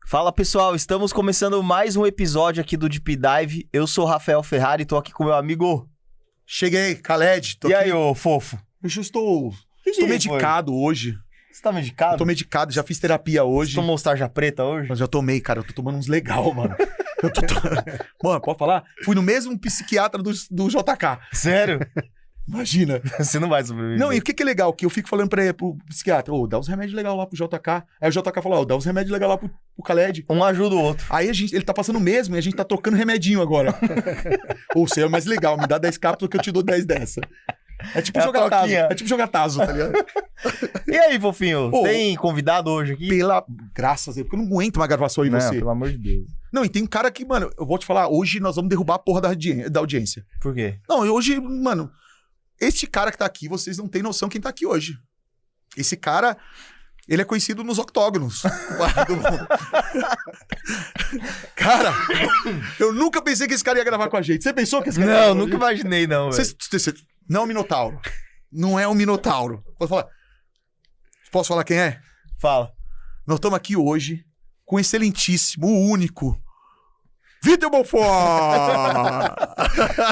Fala pessoal, estamos começando mais um episódio aqui do Deep Dive. Eu sou o Rafael Ferrari e tô aqui com meu amigo... Cheguei, Khaled. E aí, ô fofo? Eu estou medicado hoje. Você tá medicado? Eu tô medicado, já fiz terapia hoje. Você tomou tarja preta hoje? Mas já tomei, cara. Eu tô tomando uns legal, mano. Mano, pode falar? Fui no mesmo psiquiatra do JK. Sério? Imagina. Você não vai sobreviver. Não, e o que é legal? Que eu fico falando pro psiquiatra, dá uns remédios legais lá pro JK. Aí o JK falou, dá uns remédios legais lá pro Khaled. Um ajuda o outro. Aí ele tá passando o mesmo e a gente tá trocando remedinho agora. Ou seja, é mais legal, me dá 10 cápsulas que eu te dou 10 dessa. É tipo jogar tazo. É tipo jogar tazo, tá ligado? E aí, fofinho? Tem convidado hoje aqui? Graças a Deus, porque eu não aguento mais gravação aí você. Pelo amor de Deus. Não, e tem um cara que, mano, eu vou te falar, hoje nós vamos derrubar a porra da audiência. Por quê? Não, hoje, mano, este cara que tá aqui, vocês não têm noção quem tá aqui hoje. Esse cara, ele é conhecido nos octógonos. Cara, eu nunca pensei que esse cara ia gravar com a gente. Você pensou que esse cara ia gravar? Não, nunca imaginei não, velho. Não é o Minotauro. Não é o Minotauro. Posso falar quem é? Fala. Nós estamos aqui hoje com o excelentíssimo, o único, Vitor Belfort!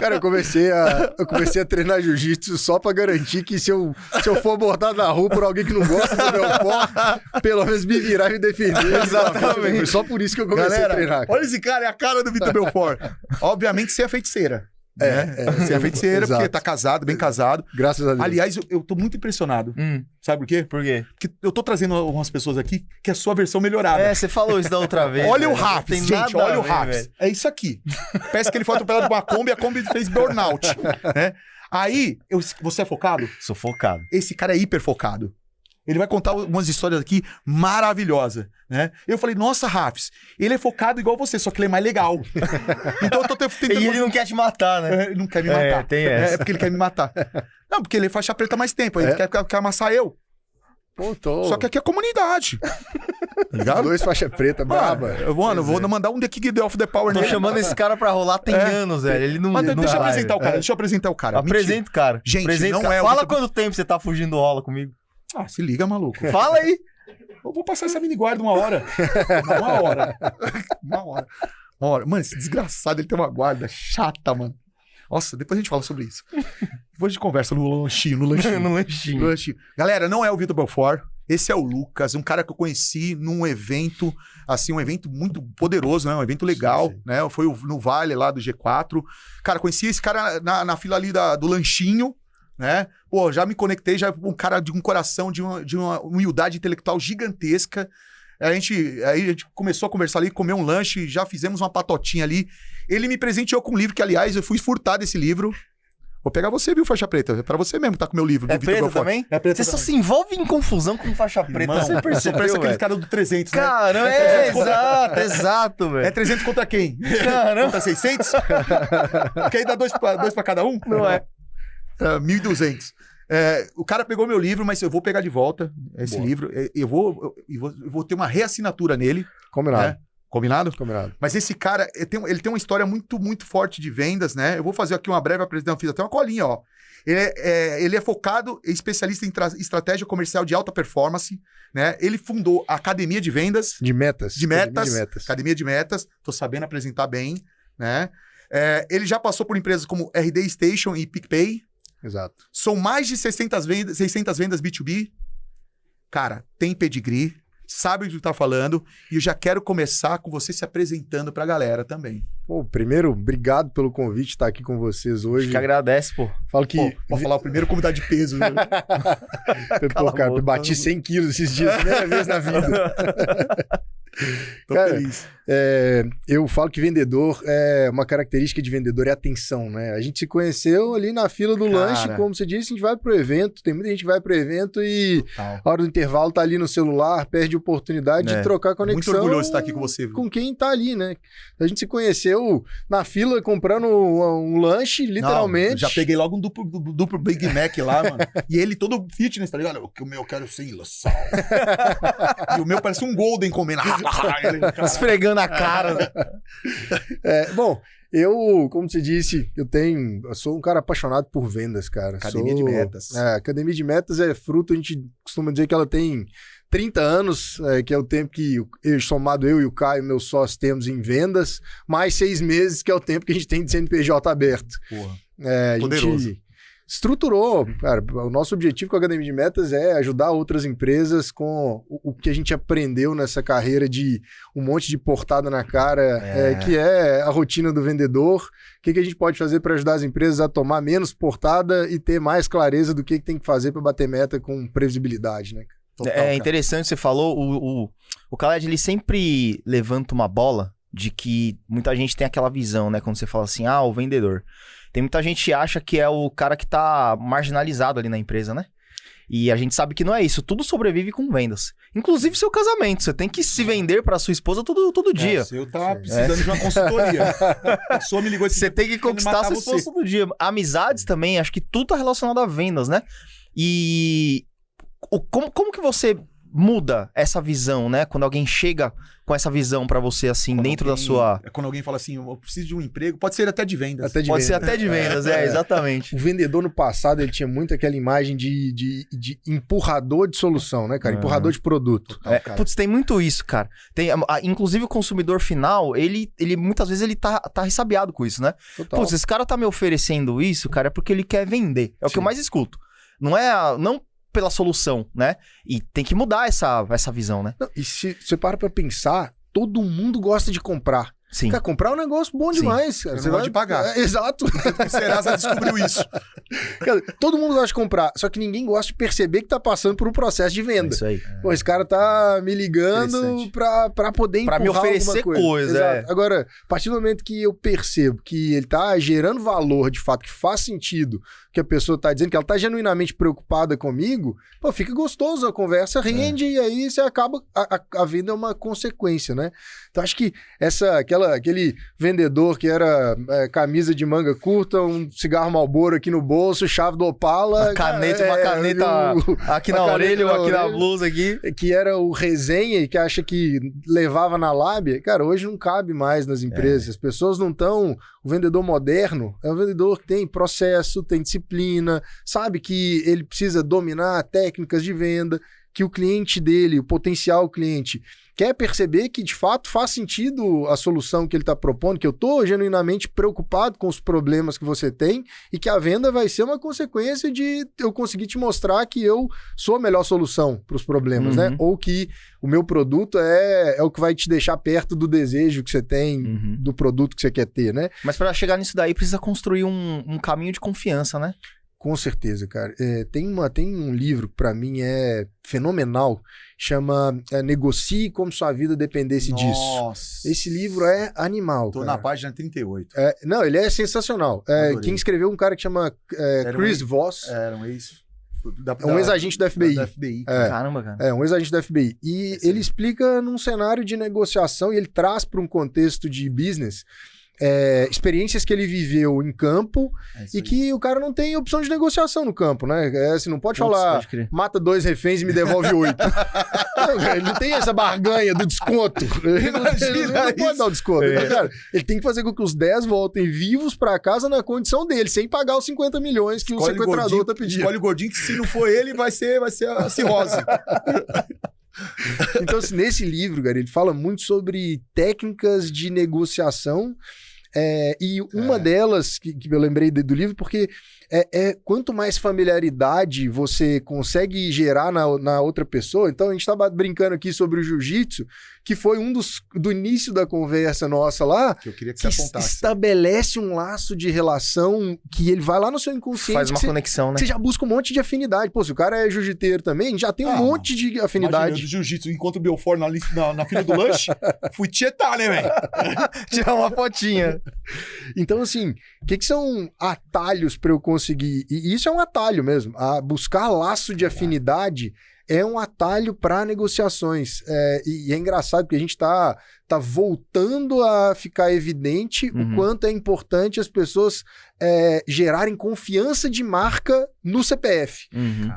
Cara, eu comecei a treinar jiu-jitsu só pra garantir que se eu for abordado na rua por alguém que não gosta do Belfort, pelo menos me virar e me defender. Exatamente. Foi só por isso que eu comecei a treinar. Olha esse cara, é a cara do Vitor Belfort. Obviamente, você é feiticeira. Você é feiticeira, porque tá casado, bem casado. Graças a Deus. Aliás, eu tô muito impressionado. Sabe por quê? Por quê? Porque eu tô trazendo algumas pessoas aqui que é a sua versão melhorada. Você falou isso da outra vez. Olha velho. o Raps, gente, olha o Raps. É isso aqui. Parece que ele foi atropelado por uma Kombi e a Kombi fez burnout. Né? Aí, você é focado? Sou focado. Esse cara é hiper focado. Ele vai contar umas histórias aqui maravilhosas, né? Eu falei, nossa, Rafs, ele é focado igual você, só que ele é mais legal. Então eu tô tentando... E ele não quer te matar, né? Ele não quer me matar. Tem essa. É porque ele quer me matar. Não, porque ele é faixa preta há mais tempo, ele quer amassar eu. Só que aqui é comunidade. Tá ligado? 2 faixa preta, braba. Eu vou mandar um The King of the Power Tô nele. chamando esse cara pra rolar tem anos, velho. Ele não. Mas não deixa eu vai, apresentar o cara. velho. Deixa eu apresentar o cara. Apresenta o cara. Gente, Apresenta não o cara. é o Fala Vitor- quanto tempo você tá fugindo do rola comigo. Ah, se liga, maluco. Fala aí. Eu vou passar essa mini guarda 1 hora. 1 hora. 1 hora. 1 hora. Mano, esse desgraçado, ele tem uma guarda chata, mano. Nossa, depois a gente fala sobre isso. Depois a gente conversa no lanchinho. No lanchinho. Galera, não é o Vitor Belfort. Esse é o Lucas, um cara que eu conheci num evento, assim, um evento muito poderoso, né? Um evento legal, sim. Né? Foi no Vale lá do G4. Cara, conheci esse cara na fila ali do lanchinho, né? Pô, já me conectei, já um cara de um coração, de uma humildade intelectual gigantesca. Aí a gente começou a conversar ali, comer um lanche, já fizemos uma patotinha ali. Ele me presenteou com um livro que, aliás, eu fui furtado esse livro. Vou pegar você, viu, faixa preta? É pra você mesmo que tá com o meu livro. É do Vitor preta Belfort. também? É preta Você só também. se envolve em confusão com faixa preta. Irmão, Você percebeu, parece aquele velho? cara do 300, né? Caramba, exato, velho. É 300 contra quem? Caramba. Contra 600? Porque aí dá 2 pra cada um? Não é. 1.200. O cara pegou meu livro, mas eu vou pegar de volta esse livro. Eu vou ter uma reassinatura nele. Combinado. Né? Combinado? Combinado. Mas esse cara, ele tem uma história muito, muito forte de vendas, né? Eu vou fazer aqui uma breve apresentação. Fiz até uma colinha, ó. Ele é focado, é especialista em estratégia comercial de alta performance, né? Ele fundou a Academia de Vendas. De metas. Academia de Metas. Tô sabendo apresentar bem, né? Ele já passou por empresas como RD Station e PicPay. Exato. São mais de 600 vendas B2B. Cara, tem pedigree, sabe o que tu tá falando, e eu já quero começar com você se apresentando pra galera também. Pô, primeiro, obrigado pelo convite de estar aqui com vocês hoje. Que agradece, pô. Falo que... Pô, pode falar o primeiro convidado de peso, viu? Pô, cara, eu bati 100 quilos esses dias, primeira vez na vida. Tô Cara, feliz. Eu falo que vendedor, uma característica de vendedor é atenção, né? A gente se conheceu ali na fila do lanche, como você disse, a gente vai pro evento, tem muita gente que vai pro evento e a hora do intervalo tá ali no celular, perde a oportunidade de trocar conexão. Muito orgulhoso de estar aqui com você. Com quem tá ali, né? A gente se conheceu na fila comprando um lanche, literalmente. Não, já peguei logo um duplo Big Mac lá, mano. E ele todo fitness, tá ligado? O meu eu quero sem ilusão. E o meu parece um Golden comendo. Esfregando a cara. Bom, Como você disse, eu sou um cara apaixonado por vendas, cara. Academia de Metas. Academia de Metas é fruto, a gente costuma dizer que ela tem 30 anos, que é o tempo que somado eu e o Caio, meu sócio, temos em vendas, mais 6 meses, que é o tempo que a gente tem de CNPJ aberto. Porra. A gente estruturou, cara, o nosso objetivo com a Academia de Metas é ajudar outras empresas com o que a gente aprendeu nessa carreira de um monte de portada na cara, que é a rotina do vendedor. O que a gente pode fazer para ajudar as empresas a tomar menos portada e ter mais clareza do que tem que fazer para bater meta com previsibilidade, né? Total, interessante, você falou, o Khaled, ele sempre levanta uma bola de que muita gente tem aquela visão, né? Quando você fala assim, o vendedor. Tem muita gente que acha que é o cara que tá marginalizado ali na empresa, né? E a gente sabe que não é isso. Tudo sobrevive com vendas. Inclusive seu casamento. Você tem que se vender pra sua esposa todo dia. Eu tava precisando de uma consultoria. A pessoa me ligou esse Você tem que conquistar sua esposa todo dia. Amizades também, acho que tudo tá relacionado a vendas, né? E como que você muda essa visão, né? Quando alguém chega com essa visão pra você, assim, dentro da sua... Quando alguém fala assim, eu preciso de um emprego, pode ser até de vendas. Pode ser até de vendas, exatamente. O vendedor no passado, ele tinha muito aquela imagem de empurrador de solução, né, cara? Empurrador de produto. Putz, tem muito isso, cara. Inclusive o consumidor final, ele muitas vezes ele tá ressabiado com isso, né? Total. Putz, esse cara tá me oferecendo isso, cara, é porque ele quer vender. É o que eu mais escuto. Não pela solução, né? E tem que mudar essa visão, né? Não, e se você para pra pensar, todo mundo gosta de comprar. Sim. Cara, comprar é um negócio bom demais, cara. Você gosta de pagar. Exato. O Serasa descobriu isso. Cara, todo mundo gosta de comprar, só que ninguém gosta de perceber que tá passando por um processo de venda. Isso aí. Pô, esse cara tá me ligando pra poder empurrar pra me oferecer alguma coisa. Exato. Agora, a partir do momento que eu percebo que ele tá gerando valor, de fato, que faz sentido, que a pessoa tá dizendo que ela tá genuinamente preocupada comigo, pô, fica gostoso, a conversa rende e aí você acaba... A venda é uma consequência, né? Então, acho que aquele vendedor que era camisa de manga curta, um cigarro Marlboro aqui no bolso, chave do Opala... Uma caneta aqui na orelha ou aqui na blusa aqui. Que era o resenha e que acha que levava na lábia. Cara, hoje não cabe mais nas empresas. As pessoas não estão... O vendedor moderno é um vendedor que tem processo, tem disciplina, sabe que ele precisa dominar técnicas de venda, que o cliente dele, o potencial cliente, quer perceber que de fato faz sentido a solução que ele está propondo, que eu estou genuinamente preocupado com os problemas que você tem e que a venda vai ser uma consequência de eu conseguir te mostrar que eu sou a melhor solução para os problemas, né? Ou que o meu produto é o que vai te deixar perto do desejo que você tem, do produto que você quer ter, né? Mas para chegar nisso daí, precisa construir um caminho de confiança, né? Com certeza, cara. Tem um livro que pra mim é fenomenal, chama Negocie como sua vida dependesse disso. Esse livro é animal, Tô na página 38. Não, ele é sensacional. Quem escreveu um cara que chama Chris Voss. Era um ex... um ex-agente da FBI. Da FBI. Caramba, cara. Um ex-agente da FBI. E ele explica num cenário de negociação e ele traz para um contexto de business... experiências que ele viveu em campo e que o cara não tem opção de negociação no campo, né? Você não pode falar, mata 2 reféns e me devolve 8. Ele não tem essa barganha do desconto. Ele não pode dar o desconto. Então, cara, ele tem que fazer com que os 10 voltem vivos pra casa na condição dele, sem pagar os 50 milhões que o sequestrador tá pedindo. Escolhe o gordinho que se não for ele, vai ser a cirrose. Então, assim, nesse livro, cara, ele fala muito sobre técnicas de negociação. E uma delas que eu lembrei do livro, porque quanto mais familiaridade você consegue gerar na outra pessoa. Então a gente estava brincando aqui sobre o jiu-jitsu, que foi do início da conversa nossa lá, que eu queria que você apontasse. Estabelece um laço de relação que ele vai lá no seu inconsciente. Faz uma conexão, né? Você já busca um monte de afinidade. Pô, se o cara é jiu-jiteiro também, já tem um monte de afinidade. Imagina, do jiu-jitsu, enquanto o Belfort na fila do lanche, fui tietar, né, velho? Tirar uma fotinha. Então, assim, o que são atalhos para eu conseguir? E isso é um atalho mesmo. Buscar laço de afinidade é um atalho para negociações. E é engraçado porque a gente tá voltando a ficar evidente o quanto é importante as pessoas gerarem confiança de marca no CPF.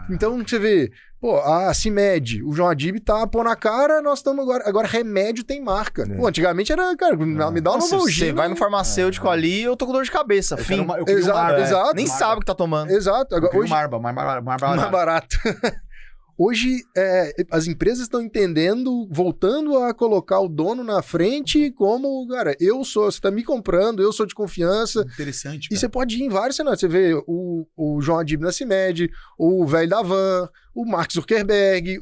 Então, você vê, pô, a CIMED, o João Adib tá pôr na cara, nós estamos agora remédio tem marca. Pô, antigamente era, cara, me dá uma Novalgina. Você vai no farmacêutico ali, eu tô com dor de cabeça. Fim. Exato. Nem sabe o que tá tomando. Exato. Agora, hoje, mais barato. Hoje, as empresas estão entendendo, voltando a colocar o dono na frente como, cara, você tá me comprando, eu sou de confiança. Interessante, cara. E você pode ir em vários cenários. Você vê o João Adib na CIMED, o velho da Van, o Mark Zuckerberg,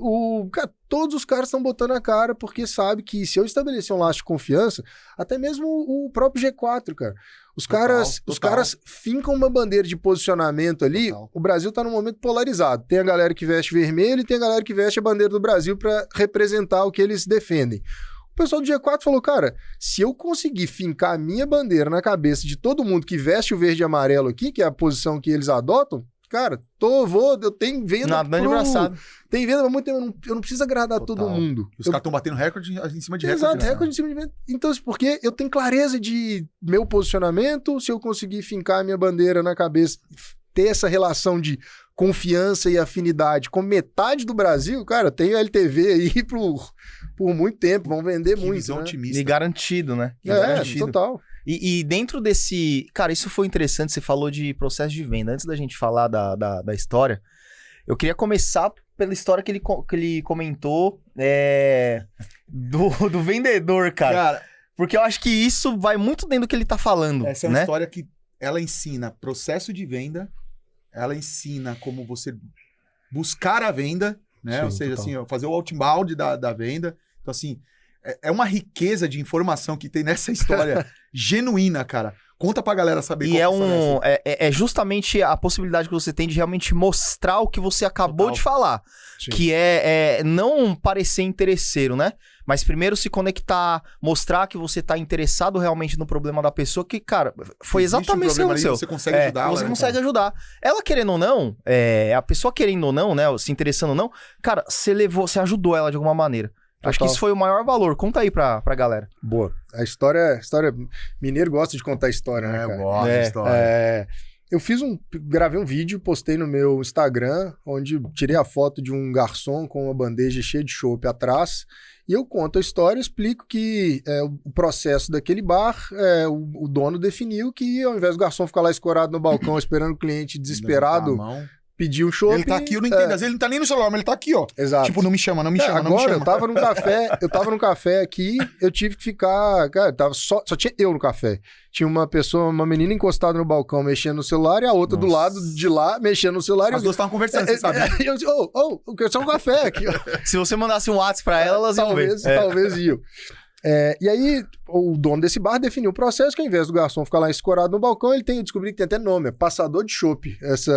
cara, todos os caras estão botando a cara porque sabe que se eu estabelecer um laço de confiança, até mesmo o próprio G4, cara, os caras fincam uma bandeira de posicionamento ali. Total. O Brasil tá num momento polarizado. Tem a galera que veste vermelho e tem a galera que veste a bandeira do Brasil para representar o que eles defendem. O pessoal do G4 falou, cara, se eu conseguir fincar a minha bandeira na cabeça de todo mundo que veste o verde e amarelo aqui, que é a posição que eles adotam, cara, eu tenho venda tem venda há muito tempo, eu não preciso agradar todo mundo. Os caras estão batendo recorde em cima de recorde. Exato, recorde em cima de venda. Então, porque eu tenho clareza de meu posicionamento, se eu conseguir fincar a minha bandeira na cabeça, ter essa relação de confiança e afinidade com metade do Brasil, cara, tem LTV aí por muito tempo, vão vender muito. Visão otimista. E garantido, né? Garantido. Total. E dentro desse... Cara, isso foi interessante, você falou de processo de venda. Antes da gente falar da história, eu queria começar pela história que ele comentou do vendedor, cara. Porque eu acho que isso vai muito dentro do que ele tá falando. Essa é uma história que ela ensina processo de venda, ela ensina como você buscar a venda, né? Sim, ou seja, total. Assim, fazer o outbound da venda. Então, assim... É uma riqueza de informação que tem nessa história genuína, cara. Conta pra galera saber como é justamente a possibilidade que você tem de realmente mostrar o que você acabou de falar. Sim. Que é não parecer interesseiro, né? Mas primeiro se conectar, mostrar que você tá interessado realmente no problema da pessoa, que, cara, foi exatamente isso que aconteceu. Você consegue ajudar. Você consegue ajudar. Ela querendo ou não, a pessoa querendo ou não, né? Se interessando ou não, cara, você ajudou ela de alguma maneira. Acho que isso foi o maior valor. Conta aí pra galera. Boa. A história... Mineiro gosta de contar história, né, cara? Eu gosto de história. Eu gravei um vídeo, postei no meu Instagram, onde tirei a foto de um garçom com uma bandeja cheia de chopp atrás, e eu conto a história, explico que o processo daquele bar, o dono definiu que ao invés do garçom ficar lá escorado no balcão esperando o cliente desesperado... Pedir um chopp. Ele tá aqui, eu não entendo. Às vezes ele não tá nem no celular, mas ele tá aqui, ó. Exato. Tipo, não me chama. Agora, eu tava num café aqui, eu tive que ficar... Cara, só tinha eu no café. Tinha uma menina encostada no balcão mexendo no celular e a outra do lado de lá mexendo no celular. As duas estavam conversando, você sabe? Eu disse, eu quero só um café aqui. Se você mandasse um WhatsApp pra ela, elas iam ver. Talvez iam. E aí, o dono desse bar definiu o processo que ao invés do garçom ficar lá escorado no balcão, eu descobri que tem até nome, é passador de chopp, essa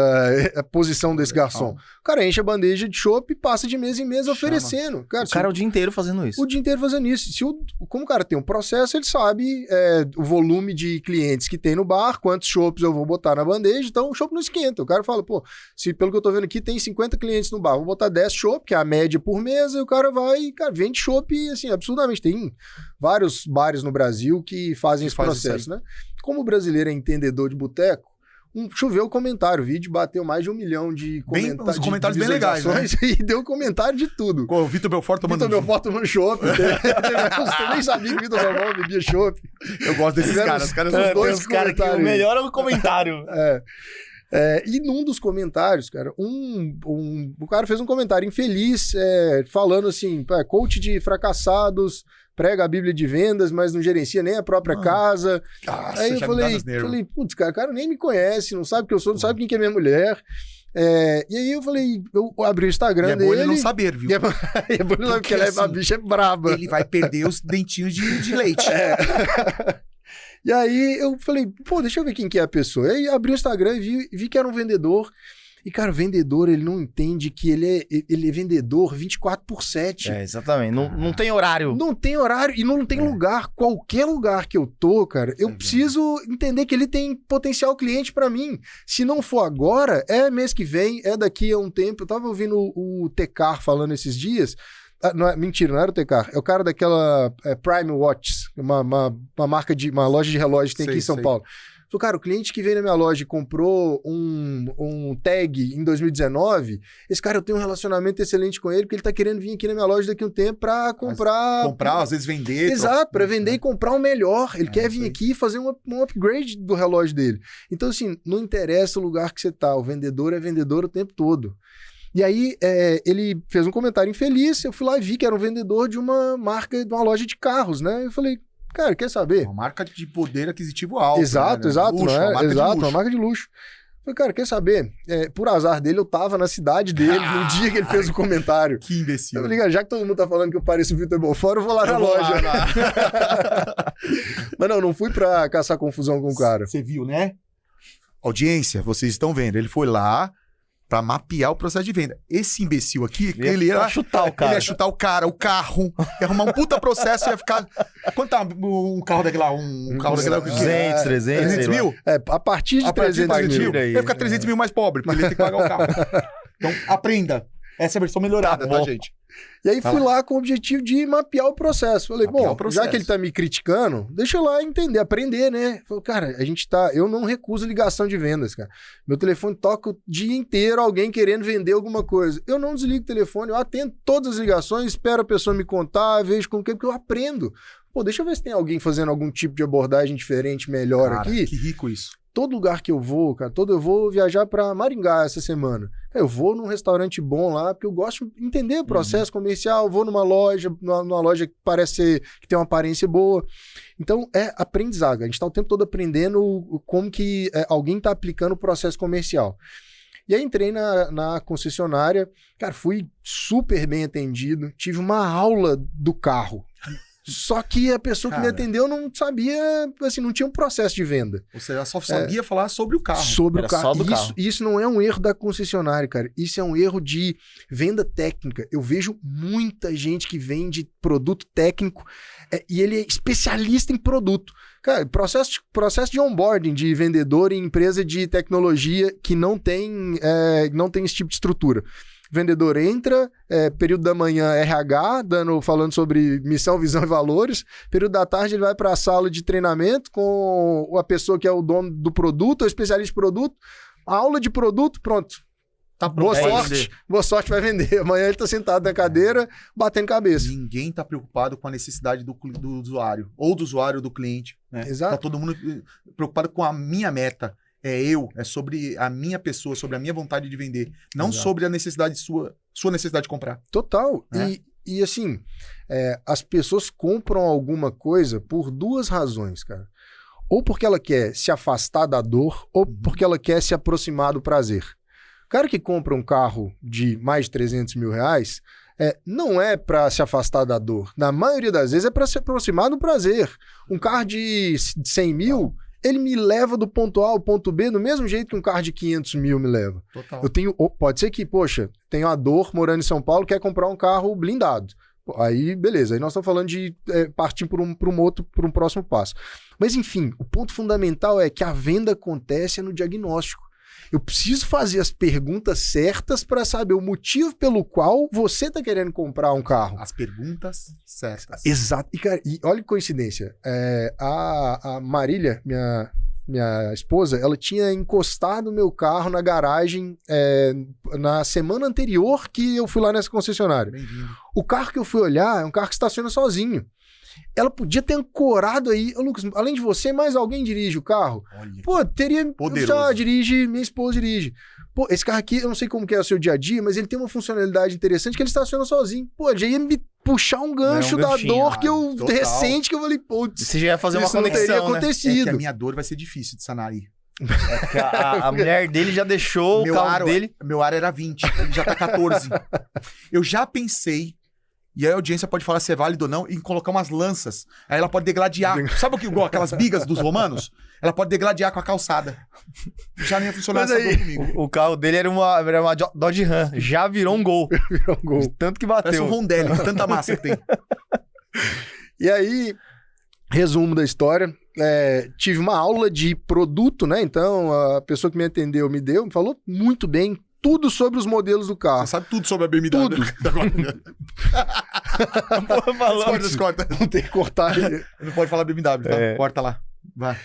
é a posição desse garçom. O cara enche a bandeja de chopp e passa de mesa em mesa oferecendo. Cara, o cara é o dia inteiro fazendo isso. O dia inteiro fazendo isso. Como o cara tem um processo, ele sabe o volume de clientes que tem no bar, quantos chopps eu vou botar na bandeja, então o chopp não esquenta. O cara fala, pô, se pelo que eu tô vendo aqui tem 50 clientes no bar, vou botar 10 chopp, que é a média por mesa, e o cara vende chopp, assim, absurdamente. Tem vários bares no Brasil que fazem esse processo, né? Como o brasileiro é entendedor de boteco, choveu comentário. O vídeo bateu mais de 1 milhão de comentários. Os comentários bem legais, né? E deu comentário de tudo. O Vitor Belfort tomando chopp. Você nem sabia que o Vitor Belfort bebia chopp. Eu gosto desses caras. Os caras são dois caras que o melhor é o comentário. E num dos comentários, cara, o cara fez um comentário infeliz, falando assim, coach de fracassados, prega a Bíblia de vendas, mas não gerencia nem a própria casa. Nossa, aí eu falei, putz, cara nem me conhece, não sabe quem eu sou, não sabe quem que é minha mulher. E aí eu abri o Instagram dele. É bom ele não saber, viu? É bom ele não, porque assim, a bicha é braba. Ele vai perder os dentinhos de leite. E aí eu falei, pô, deixa eu ver quem que é a pessoa. Aí abri o Instagram e vi que era um vendedor E, cara, o vendedor, ele não entende que ele é vendedor 24/7. Exatamente. Não tem horário. Não tem horário e não tem lugar. Qualquer lugar que eu tô, cara, eu preciso entender que ele tem potencial cliente pra mim. Se não for agora, é mês que vem, é daqui a um tempo. Eu tava ouvindo o Tecar falando esses dias. Mentira, não era o Tecar. É o cara daquela Prime Watches, uma marca uma loja de relógios que tem aqui em São Paulo. Falei, cara, o cliente que veio na minha loja e comprou um tag em 2019, esse cara, eu tenho um relacionamento excelente com ele, porque ele tá querendo vir aqui na minha loja daqui a um tempo pra comprar... Comprar, às vezes vender. Exato, pra vender e comprar o melhor. Ele quer vir aqui e fazer um upgrade do relógio dele. Então, assim, não interessa o lugar que você tá, o vendedor é vendedor o tempo todo. E aí, ele fez um comentário infeliz, eu fui lá e vi que era um vendedor de uma marca, de uma loja de carros, né? Eu falei... Cara, quer saber? Uma marca de poder aquisitivo alto. Exato, né? exato. Luxo, uma marca de luxo. Falei, cara, quer saber? Por azar dele, eu tava na cidade dele no dia que ele fez o comentário. Que imbecil. Eu falei, cara, já que todo mundo tá falando que eu pareço o Vitor Belfort, eu vou lá na loja. Mas não fui pra caçar confusão com o cara. Você viu, né? Audiência, vocês estão vendo. Ele foi lá pra mapear o processo de venda. Esse imbecil aqui, ele ia chutar o cara. Ele ia chutar o cara, o carro, ia arrumar um puta processo e ia ficar... Quanto tá um carro daquele lá? Um carro daquele lá? 200, 300 mil? A partir de 300 mil. Ele ia ficar 300 mil mais pobre, porque ele tem que pagar o carro. Então, aprenda. Essa é a versão melhorada, tá, gente? E aí fui lá com o objetivo de mapear o processo. Falei, já que ele tá me criticando, deixa eu lá entender, aprender, né? Falei, cara, eu não recuso ligação de vendas, cara. Meu telefone toca o dia inteiro alguém querendo vender alguma coisa. Eu não desligo o telefone, eu atendo todas as ligações, espero a pessoa me contar, vejo como que é, porque eu aprendo. Pô, deixa eu ver se tem alguém fazendo algum tipo de abordagem diferente, melhor aqui. Que rico isso. Todo lugar que eu vou, cara, eu vou viajar pra Maringá essa semana. Eu vou num restaurante bom lá, porque eu gosto de entender o processo comercial, vou numa loja que parece que tem uma aparência boa. Então, é aprendizado. A gente tá o tempo todo aprendendo como que alguém tá aplicando o processo comercial. E aí entrei na concessionária, cara, fui super bem atendido, tive uma aula do carro. Só que a pessoa que me atendeu não sabia, assim, não tinha um processo de venda. Ou seja, ela só sabia falar sobre o carro. Sobre o carro. Isso não é um erro da concessionária, cara. Isso é um erro de venda técnica. Eu vejo muita gente que vende produto técnico e ele é especialista em produto. Cara, processo de onboarding de vendedor em empresa de tecnologia que não tem esse tipo de estrutura. Vendedor entra, período da manhã RH, falando sobre missão, visão e valores. Período da tarde ele vai para a sala de treinamento com a pessoa que é o dono do produto, o especialista de produto. Aula de produto, pronto. Tá pronto. Boa sorte, vai vender. Amanhã ele tá sentado na cadeira, batendo cabeça. Ninguém tá preocupado com a necessidade do usuário, ou do usuário ou do cliente. Né? Exato. Tá todo mundo preocupado com a minha meta. É sobre a minha pessoa, sobre a minha vontade de vender. Não sobre a necessidade sua necessidade de comprar. Total. E assim, as pessoas compram alguma coisa por duas razões, cara. Ou porque ela quer se afastar da dor, ou porque ela quer se aproximar do prazer. O cara que compra um carro de mais de 300 mil reais, não é para se afastar da dor. Na maioria das vezes é para se aproximar do prazer. Um carro de 100 mil... ele me leva do ponto A ao ponto B do mesmo jeito que um carro de 500 mil me leva. Total. Pode ser que, tenho a dor morando em São Paulo, quer comprar um carro blindado. Aí, beleza. Aí nós estamos falando de partir por um próximo passo. Mas, enfim, o ponto fundamental é que a venda acontece no diagnóstico. Eu preciso fazer as perguntas certas para saber o motivo pelo qual você está querendo comprar um carro. As perguntas certas. Exato. E, cara, olha que coincidência. A Marília, minha esposa, ela tinha encostado meu carro na garagem na semana anterior que eu fui lá nessa concessionária. Bem-vindo. O carro que eu fui olhar é um carro que estaciona sozinho. Ela podia ter ancorado aí. Lucas, além de você, mais alguém dirige o carro? Olha, teria... poderoso. Já dirige, minha esposa dirige. Esse carro aqui, eu não sei como que é o seu dia a dia, mas ele tem uma funcionalidade interessante que ele estaciona sozinho. Já ia me puxar um gancho da dor que eu... recente, que eu falei, você já ia fazer uma conexão, não teria acontecido. É que a minha dor vai ser difícil de sanar aí. A mulher dele já deixou o carro dele... Meu ar era 20, ele já tá 14. Eu já pensei E aí a audiência pode falar se é válido ou não e colocar umas lanças. Aí ela pode degladiar. Sabe o que igual aquelas bigas dos romanos? Ela pode degladiar com a calçada. Já nem ia funcionar essa dor comigo. O carro dele era uma Dodge Ram. Já virou um gol. Virou um gol. De tanto que bateu. Parece um Rondelli, tanta massa que tem. E aí, resumo da história. Tive uma aula de produto, né? Então, a pessoa que me atendeu me falou muito bem tudo sobre os modelos do carro. Você sabe tudo sobre a BMW. Tudo. Corta. Não tem que cortar. Não pode falar BMW, tá? Corta lá. Vai.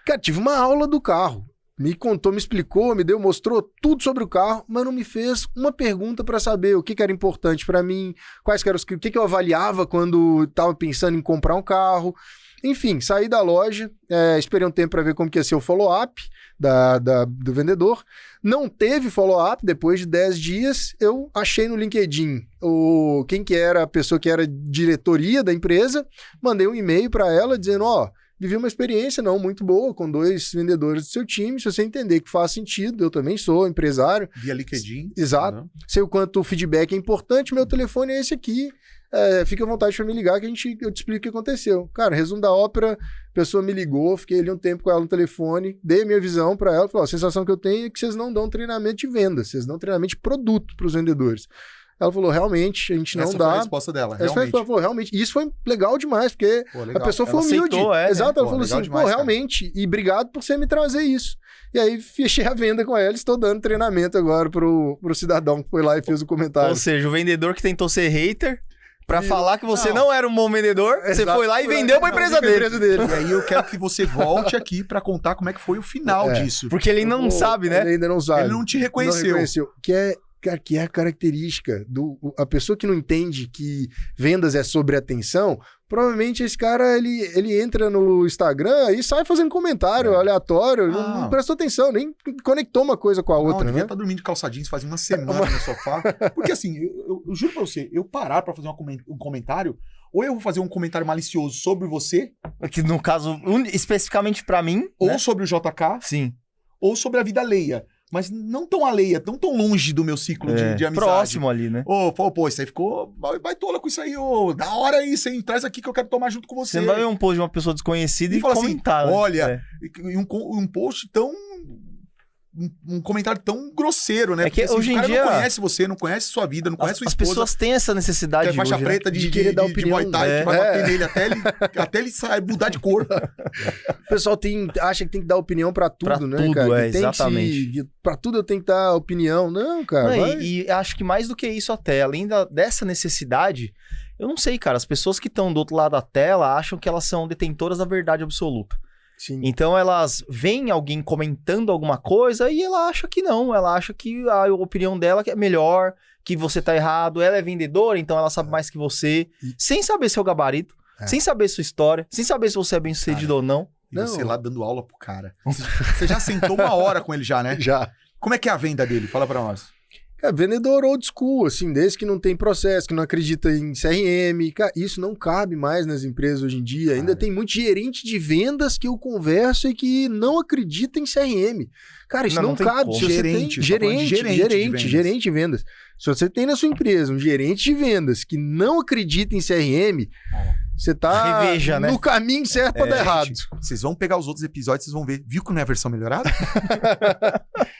Cara, tive uma aula do carro. Me contou, me explicou, mostrou tudo sobre o carro, mas não me fez uma pergunta para saber o que era importante para mim, quais eram o que eu avaliava quando estava pensando em comprar um carro. Enfim, saí da loja, esperei um tempo para ver como que ia ser o follow-up do vendedor. Não teve follow-up, depois de 10 dias, eu achei no LinkedIn quem que era a pessoa que era diretoria da empresa, mandei um e-mail para ela dizendo, vivi uma experiência não muito boa com 2 vendedores do seu time, se você entender que faz sentido, eu também sou empresário. Via LinkedIn. Exato. Sei o quanto o feedback é importante, meu telefone é esse aqui. Fique à vontade para me ligar que eu te explico o que aconteceu. Cara, resumo da ópera, a pessoa me ligou, fiquei ali um tempo com ela no telefone, dei a minha visão para ela, falou, a sensação que eu tenho é que vocês não dão treinamento de venda, vocês dão treinamento de produto para os vendedores. Ela falou, realmente, a gente não dá. Essa foi a resposta dela, realmente. Ela falou, realmente. E isso foi legal demais, porque a pessoa foi humilde. Exato, ela falou assim, demais, realmente, e obrigado por você me trazer isso. E aí, fechei a venda com ela, estou dando treinamento agora pro cidadão que foi lá e fez o comentário. Ou seja, o vendedor que tentou ser hater, pra falar que você não era um bom vendedor, você foi lá e vendeu pra empresa dele. E aí eu quero que você volte aqui pra contar como é que foi o final disso. Porque ele não sabe, né? Ele ainda não sabe. Ele não te reconheceu. Que é a característica a pessoa que não entende que vendas é sobre atenção, provavelmente esse cara, ele entra no Instagram e sai fazendo comentário aleatório, não prestou atenção, nem conectou uma coisa com a outra, devia estar dormindo de calça jeans faz uma semana no sofá. Porque assim, eu juro pra você, eu parar pra fazer um comentário, ou eu vou fazer um comentário malicioso sobre você, que no caso, especificamente pra mim, ou sobre o JK, sim, ou sobre a vida alheia. Mas não tão alheia, não tão longe do meu ciclo de amizade. Próximo ali, né? Pô, isso aí ficou baitola com isso aí, da hora isso, hein? Traz aqui que eu quero tomar junto com você. Você vai ver um post de uma pessoa desconhecida e comentar. Assim, olha, um post tão... Um comentário tão grosseiro, né? Porque hoje em dia não conhece você, não conhece sua vida, não conhece sua esposa. As pessoas têm essa necessidade hoje, faixa preta de querer dar opinião, de Muay Thai, que vai bater nele até ele sair, mudar de cor. O pessoal acha que tem que dar opinião pra tudo, né, tudo, cara? Exatamente. Pra tudo eu tenho que dar opinião. Não, cara. E acho que mais do que isso até, além dessa necessidade, eu não sei, cara, as pessoas que estão do outro lado da tela acham que elas são detentoras da verdade absoluta. Sim. Então elas veem alguém comentando alguma coisa e ela acha que não, ela acha que a opinião dela é melhor, que você tá errado, ela é vendedora, então ela sabe mais que você, sem saber seu gabarito, sem saber sua história, sem saber se você é bem sucedido ou não. E você lá dando aula pro cara. Você já sentou 1 hora com ele já, né? Já. Como é que é a venda dele? Fala pra nós. Vendedor old school, assim, desde que não tem processo, que não acredita em CRM. Cara, isso não cabe mais nas empresas hoje em dia. Ainda tem muito gerente de vendas que eu converso e que não acredita em CRM. Cara, isso não cabe. Se gerente de vendas. Se você tem na sua empresa um gerente de vendas que não acredita em CRM, você tá no caminho certo pra dar errado. Gente, vocês vão pegar os outros episódios, vocês vão ver. Viu que não é a versão melhorada?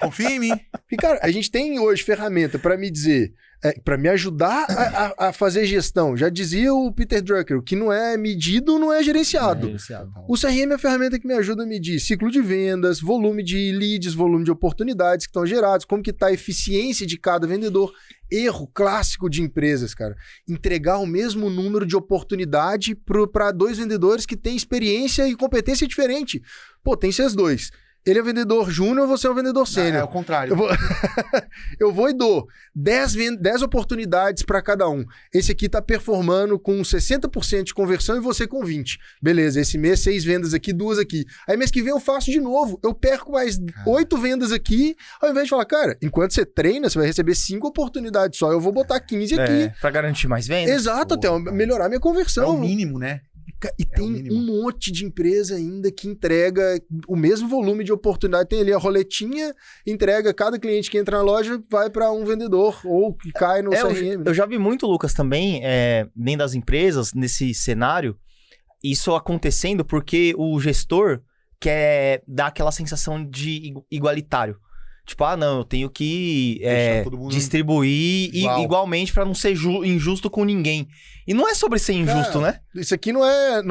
Confia em mim. E, cara, a gente tem hoje ferramenta pra me dizer, pra me ajudar a fazer gestão. Já dizia o Peter Drucker, o que não é medido não é gerenciado. O CRM é a ferramenta que me ajuda a medir ciclo de vendas, volume de leads, volume de oportunidades que estão gerados, como que tá a eficiência de cada vendedor. Erro clássico de empresas, cara. Entregar o mesmo número de oportunidade para 2 vendedores que têm experiência e competência diferente. Pô, tem esses 2. Ele é vendedor júnior, você é um vendedor sênior. É o contrário. Eu vou e dou 10 oportunidades para cada um. Esse aqui tá performando com 60% de conversão e você com 20%. Beleza, esse mês 6 vendas aqui, 2 aqui. Aí mês que vem eu faço de novo. Eu perco mais 8 vendas aqui, ao invés de falar, cara, enquanto você treina, você vai receber 5 oportunidades só. Eu vou botar 15 aqui. Pra garantir mais vendas. Exato, até melhorar minha conversão. É o mínimo, né? E tem um monte de empresa ainda que entrega o mesmo volume de oportunidade. Tem ali a roletinha, entrega, cada cliente que entra na loja vai para um vendedor, ou que cai no CRM. Eu já vi muito, Lucas, também, dentro das empresas, nesse cenário, isso acontecendo porque o gestor quer dar aquela sensação de igualitário. Tipo, não, eu tenho que distribuir igualmente pra não ser injusto com ninguém. E não é sobre ser injusto, né? Isso aqui não é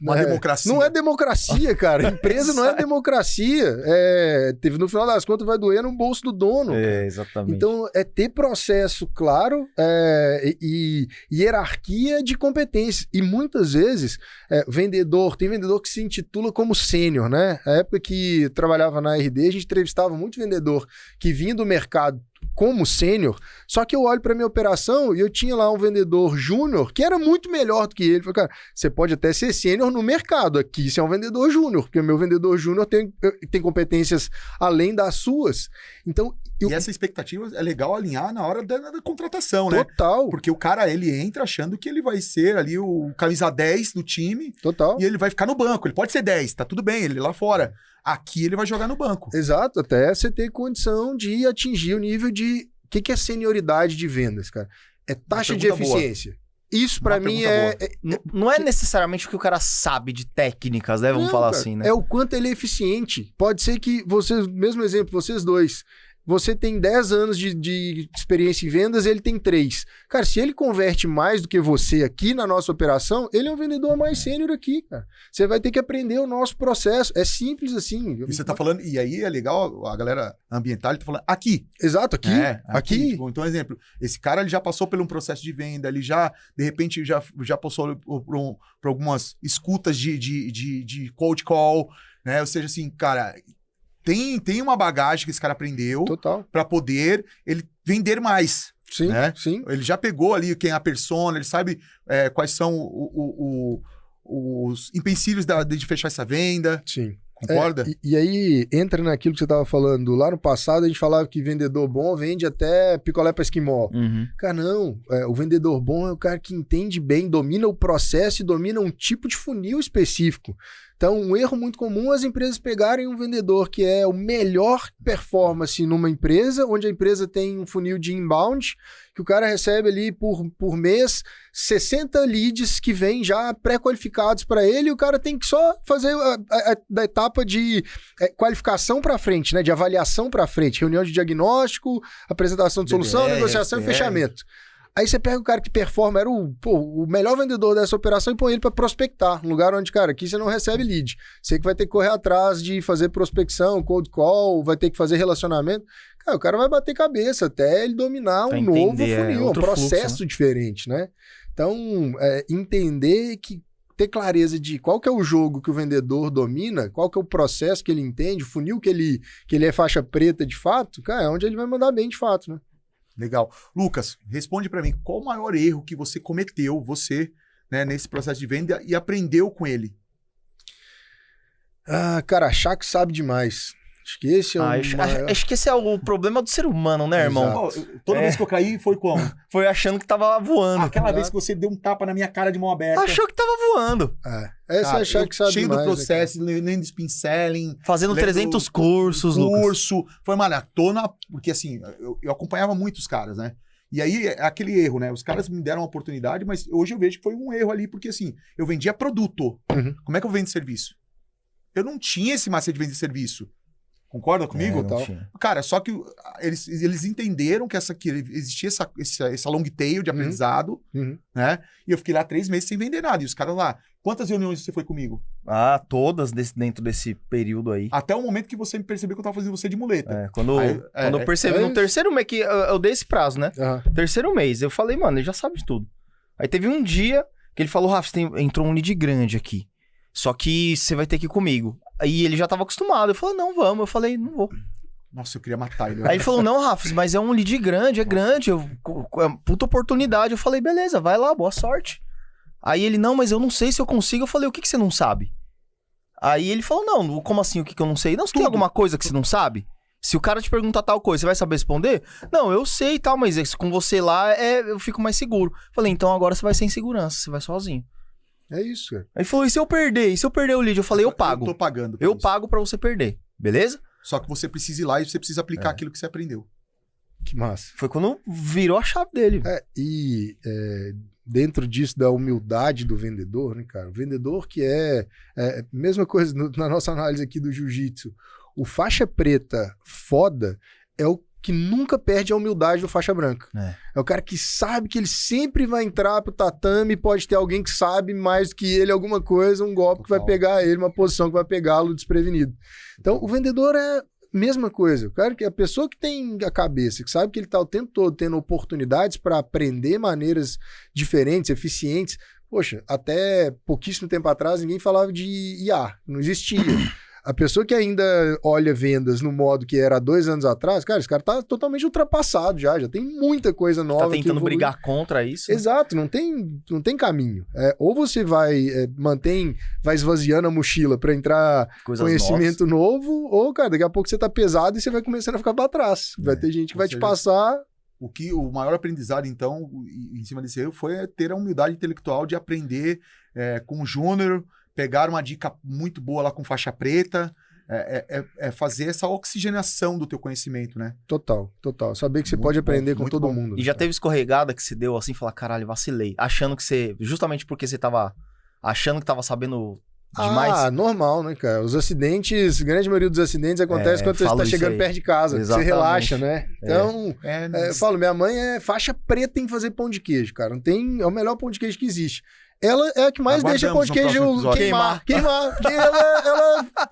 democracia. Não é democracia, cara. Empresa não é democracia. No final das contas, vai doer no bolso do dono. Exatamente. Então, é ter processo claro e hierarquia de competências. E muitas vezes, tem vendedor que se intitula como sênior, né? Na época que trabalhava na RD, a gente entrevistava muito vendedor que vinha do mercado como sênior, só que eu olho para minha operação e eu tinha lá um vendedor júnior que era muito melhor do que ele. Falei, cara, você pode até ser sênior no mercado, aqui você é um vendedor júnior, porque o meu vendedor júnior tem competências além das suas. Então, E essa expectativa é legal alinhar na hora da contratação, né? Total. Porque o cara, ele entra achando que ele vai ser ali o camisa 10 do time. Total. E ele vai ficar no banco. Ele pode ser 10, tá tudo bem, ele lá fora. Aqui ele vai jogar no banco. Exato, até você ter condição de atingir o nível de... O que é senioridade de vendas, cara? É taxa de eficiência. Boa. Isso pra mim não é necessariamente o que o cara sabe de técnicas, né? Vamos falar assim, né? É o quanto ele é eficiente. Pode ser que vocês, mesmo exemplo, vocês dois... Você tem 10 anos de experiência em vendas, ele tem 3. Cara, se ele converte mais do que você aqui na nossa operação, ele é um vendedor mais sênior aqui, cara. Você vai ter que aprender o nosso processo. É simples assim. E você tá falando, e aí é legal, a galera ambiental, ele tá falando aqui. Exato, aqui. Aqui. Tipo, então, exemplo, esse cara ele já passou por um processo de venda, ele já, de repente, já passou por algumas escutas de cold call, né? Ou seja, assim, cara... Tem uma bagagem que esse cara aprendeu para poder ele vender mais. Sim, né? Sim. Ele já pegou ali quem é a persona, ele sabe quais são os empecilhos de fechar essa venda. Sim. Concorda? E aí entra naquilo que você estava falando. Lá no passado a gente falava que vendedor bom vende até picolé para esquimó. Uhum. Cara, não. O vendedor bom é o cara que entende bem, domina o processo e domina um tipo de funil específico. Então, um erro muito comum é as empresas pegarem um vendedor que é o melhor performance numa empresa, onde a empresa tem um funil de inbound, que o cara recebe ali por mês 60 leads que vêm já pré-qualificados para ele, e o cara tem que só fazer a etapa de qualificação para frente, né? De avaliação para frente, reunião de diagnóstico, apresentação de solução, negociação e fechamento. Aí você pega o cara que performa, era o melhor vendedor dessa operação e põe ele para prospectar. Um lugar onde, cara, aqui você não recebe lead. Você que vai ter que correr atrás de fazer prospecção, cold call, vai ter que fazer relacionamento. Cara, o cara vai bater cabeça até ele dominar um novo funil, um processo fluxo, né? Diferente, né? Então, entender que ter clareza de qual que é o jogo que o vendedor domina, qual que é o processo que ele entende, o funil que ele é faixa preta de fato, cara, é onde ele vai mandar bem de fato, né? Legal. Lucas, responde para mim, qual o maior erro que você cometeu, né, nesse processo de venda e aprendeu com ele? Cara, achar que sabe demais. Acho que esse é acho que esse é o problema do ser humano, né, irmão? Toda vez que eu caí, foi como? Foi achando que tava voando. Aquela vez que você deu um tapa na minha cara de mão aberta. Achou que tava voando. Esse é achar que sabe cheio demais. Cheio do processo, lendo spin selling. Fazendo 300 cursos, Lucas. Foi maratona, porque assim, eu acompanhava muitos caras, né? E aí, é aquele erro, né? Os caras me deram uma oportunidade, mas hoje eu vejo que foi um erro ali, porque assim, eu vendia produto. Uhum. Como é que eu vendo serviço? Eu não tinha esse macete de vender serviço. Concorda comigo? Cara, só que eles entenderam que existia essa long tail de aprendizado, né? E eu fiquei lá 3 meses sem vender nada. E os caras lá, quantas reuniões você foi comigo? Todas dentro desse período aí. Até o momento que você percebeu que eu tava fazendo você de muleta. Quando eu percebi, no terceiro mês, que eu dei esse prazo, né? Terceiro mês, eu falei, mano, ele já sabe de tudo. Aí teve um dia que ele falou, Rafa, entrou um lead grande aqui. Só que você vai ter que ir comigo. Aí ele já tava acostumado. Eu falei, não, vamos. Eu falei, não vou. Nossa, eu queria matar ele. Aí ele falou, não, Rafa, mas é um lead grande, é grande. Puta oportunidade. Eu falei, beleza, vai lá, boa sorte. Aí ele, não, mas eu não sei se eu consigo. Eu falei, o que você não sabe? Aí ele falou, não, como assim, o que eu não sei? Não, você tem alguma coisa que você não sabe? Se o cara te perguntar tal coisa, você vai saber responder? Não, eu sei e tal, mas com você lá, eu fico mais seguro. Eu falei, então agora você vai sem segurança, você vai sozinho. É isso, cara. Aí ele falou, e se eu perder? E se eu perder o lead? Eu falei, eu pago. Eu tô pagando. Eu pago pra você perder, beleza? Só que você precisa ir lá e você precisa aplicar aquilo que você aprendeu. Que massa. Foi quando virou a chave dele. Dentro disso da humildade do vendedor, né, cara? O vendedor que mesma coisa na nossa análise aqui do jiu-jitsu. O faixa preta foda é o que nunca perde a humildade do faixa branca. É o cara que sabe que ele sempre vai entrar pro tatame, pode ter alguém que sabe mais do que ele alguma coisa, um golpe que vai pegar ele, uma posição que vai pegá-lo desprevenido. Então, o vendedor é mesma coisa. O cara que a pessoa que tem a cabeça, que sabe que ele tá o tempo todo tendo oportunidades para aprender maneiras diferentes, eficientes. Poxa, até pouquíssimo tempo atrás ninguém falava de IA, não existia. A pessoa que ainda olha vendas no modo que era há 2 anos atrás, cara, esse cara tá totalmente ultrapassado já tem muita coisa nova. Tá tentando brigar contra isso. Exato, não tem caminho. Ou você vai esvaziando a mochila para entrar Coisas conhecimento novo, ou, cara, daqui a pouco você tá pesado e você vai começando a ficar para trás. Vai ter gente que vai te passar. O maior aprendizado, então, em cima desse erro foi ter a humildade intelectual de aprender com o júnior, pegar uma dica muito boa lá com faixa preta, fazer essa oxigenação do teu conhecimento, né? Total. Saber que você pode aprender com todo mundo. E já teve escorregada que se deu assim, falar, caralho, vacilei. Achando que você, justamente porque você tava achando que tava sabendo demais. Normal, né, cara? Os acidentes, a grande maioria dos acidentes acontece quando você está chegando perto de casa. Exatamente. Você relaxa, né? Então, eu falo, minha mãe é faixa preta em fazer pão de queijo, cara. É o melhor pão de queijo que existe. Ela é a que mais deixa pão de queijo queimar. Porque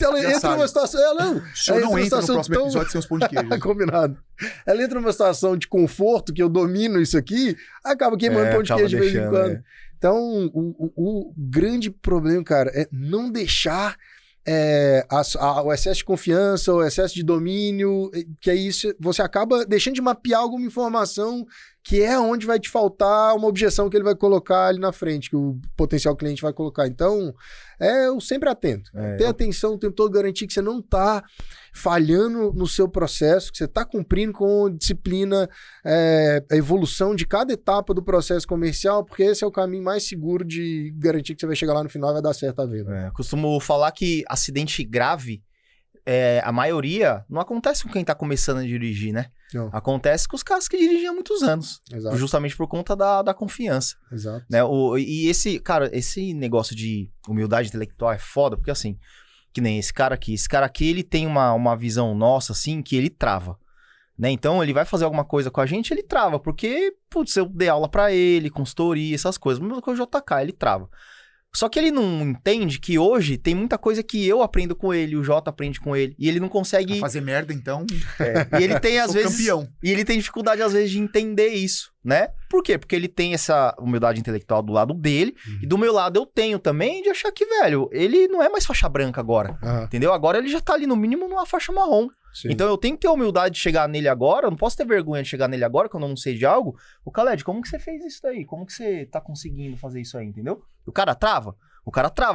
ela entra numa situação... Eu não entro no próximo episódio sem os pão de queijo. Combinado. Ela entra numa situação de conforto, que eu domino isso aqui, acaba queimando pão de queijo de vez em quando. Então, o grande problema, cara, é não deixar o excesso de confiança, o excesso de domínio, que é isso, você acaba deixando de mapear alguma informação que é onde vai te faltar uma objeção que ele vai colocar ali na frente, que o potencial cliente vai colocar. Então, eu sempre atento. Ter atenção o tempo todo, garantir que você não está falhando no seu processo, que você está cumprindo com disciplina, a evolução de cada etapa do processo comercial, porque esse é o caminho mais seguro de garantir que você vai chegar lá no final e vai dar certo a venda. Costumo falar que acidente grave, a maioria não acontece com quem tá começando a dirigir, né? Não. Acontece com os caras que dirigem há muitos anos. Exato. Justamente por conta da confiança. Exato. Né? E esse negócio de humildade intelectual é foda, porque assim, que nem esse cara aqui. Esse cara aqui, ele tem uma visão nossa, assim, que ele trava. Né? Então, ele vai fazer alguma coisa com a gente, ele trava. Porque, putz, eu dei aula pra ele, consultoria, essas coisas. Mesma coisa o JK, ele trava. Só que ele não entende que hoje tem muita coisa que eu aprendo com ele, o Jota aprende com ele, e ele não consegue... Vai fazer merda, então... E ele tem, às vezes... campeão. E ele tem dificuldade, às vezes, de entender isso, né? Por quê? Porque ele tem essa humildade intelectual do lado dele, e do meu lado eu tenho também de achar que, velho, ele não é mais faixa branca agora, entendeu? Agora ele já tá ali, no mínimo, numa faixa marrom. Sim. Então eu tenho que ter a humildade de chegar nele agora, eu não posso ter vergonha de chegar nele agora, quando eu não sei de algo. Ô, Khaled, como que você fez isso daí? Como que você tá conseguindo fazer isso aí, entendeu? O cara trava,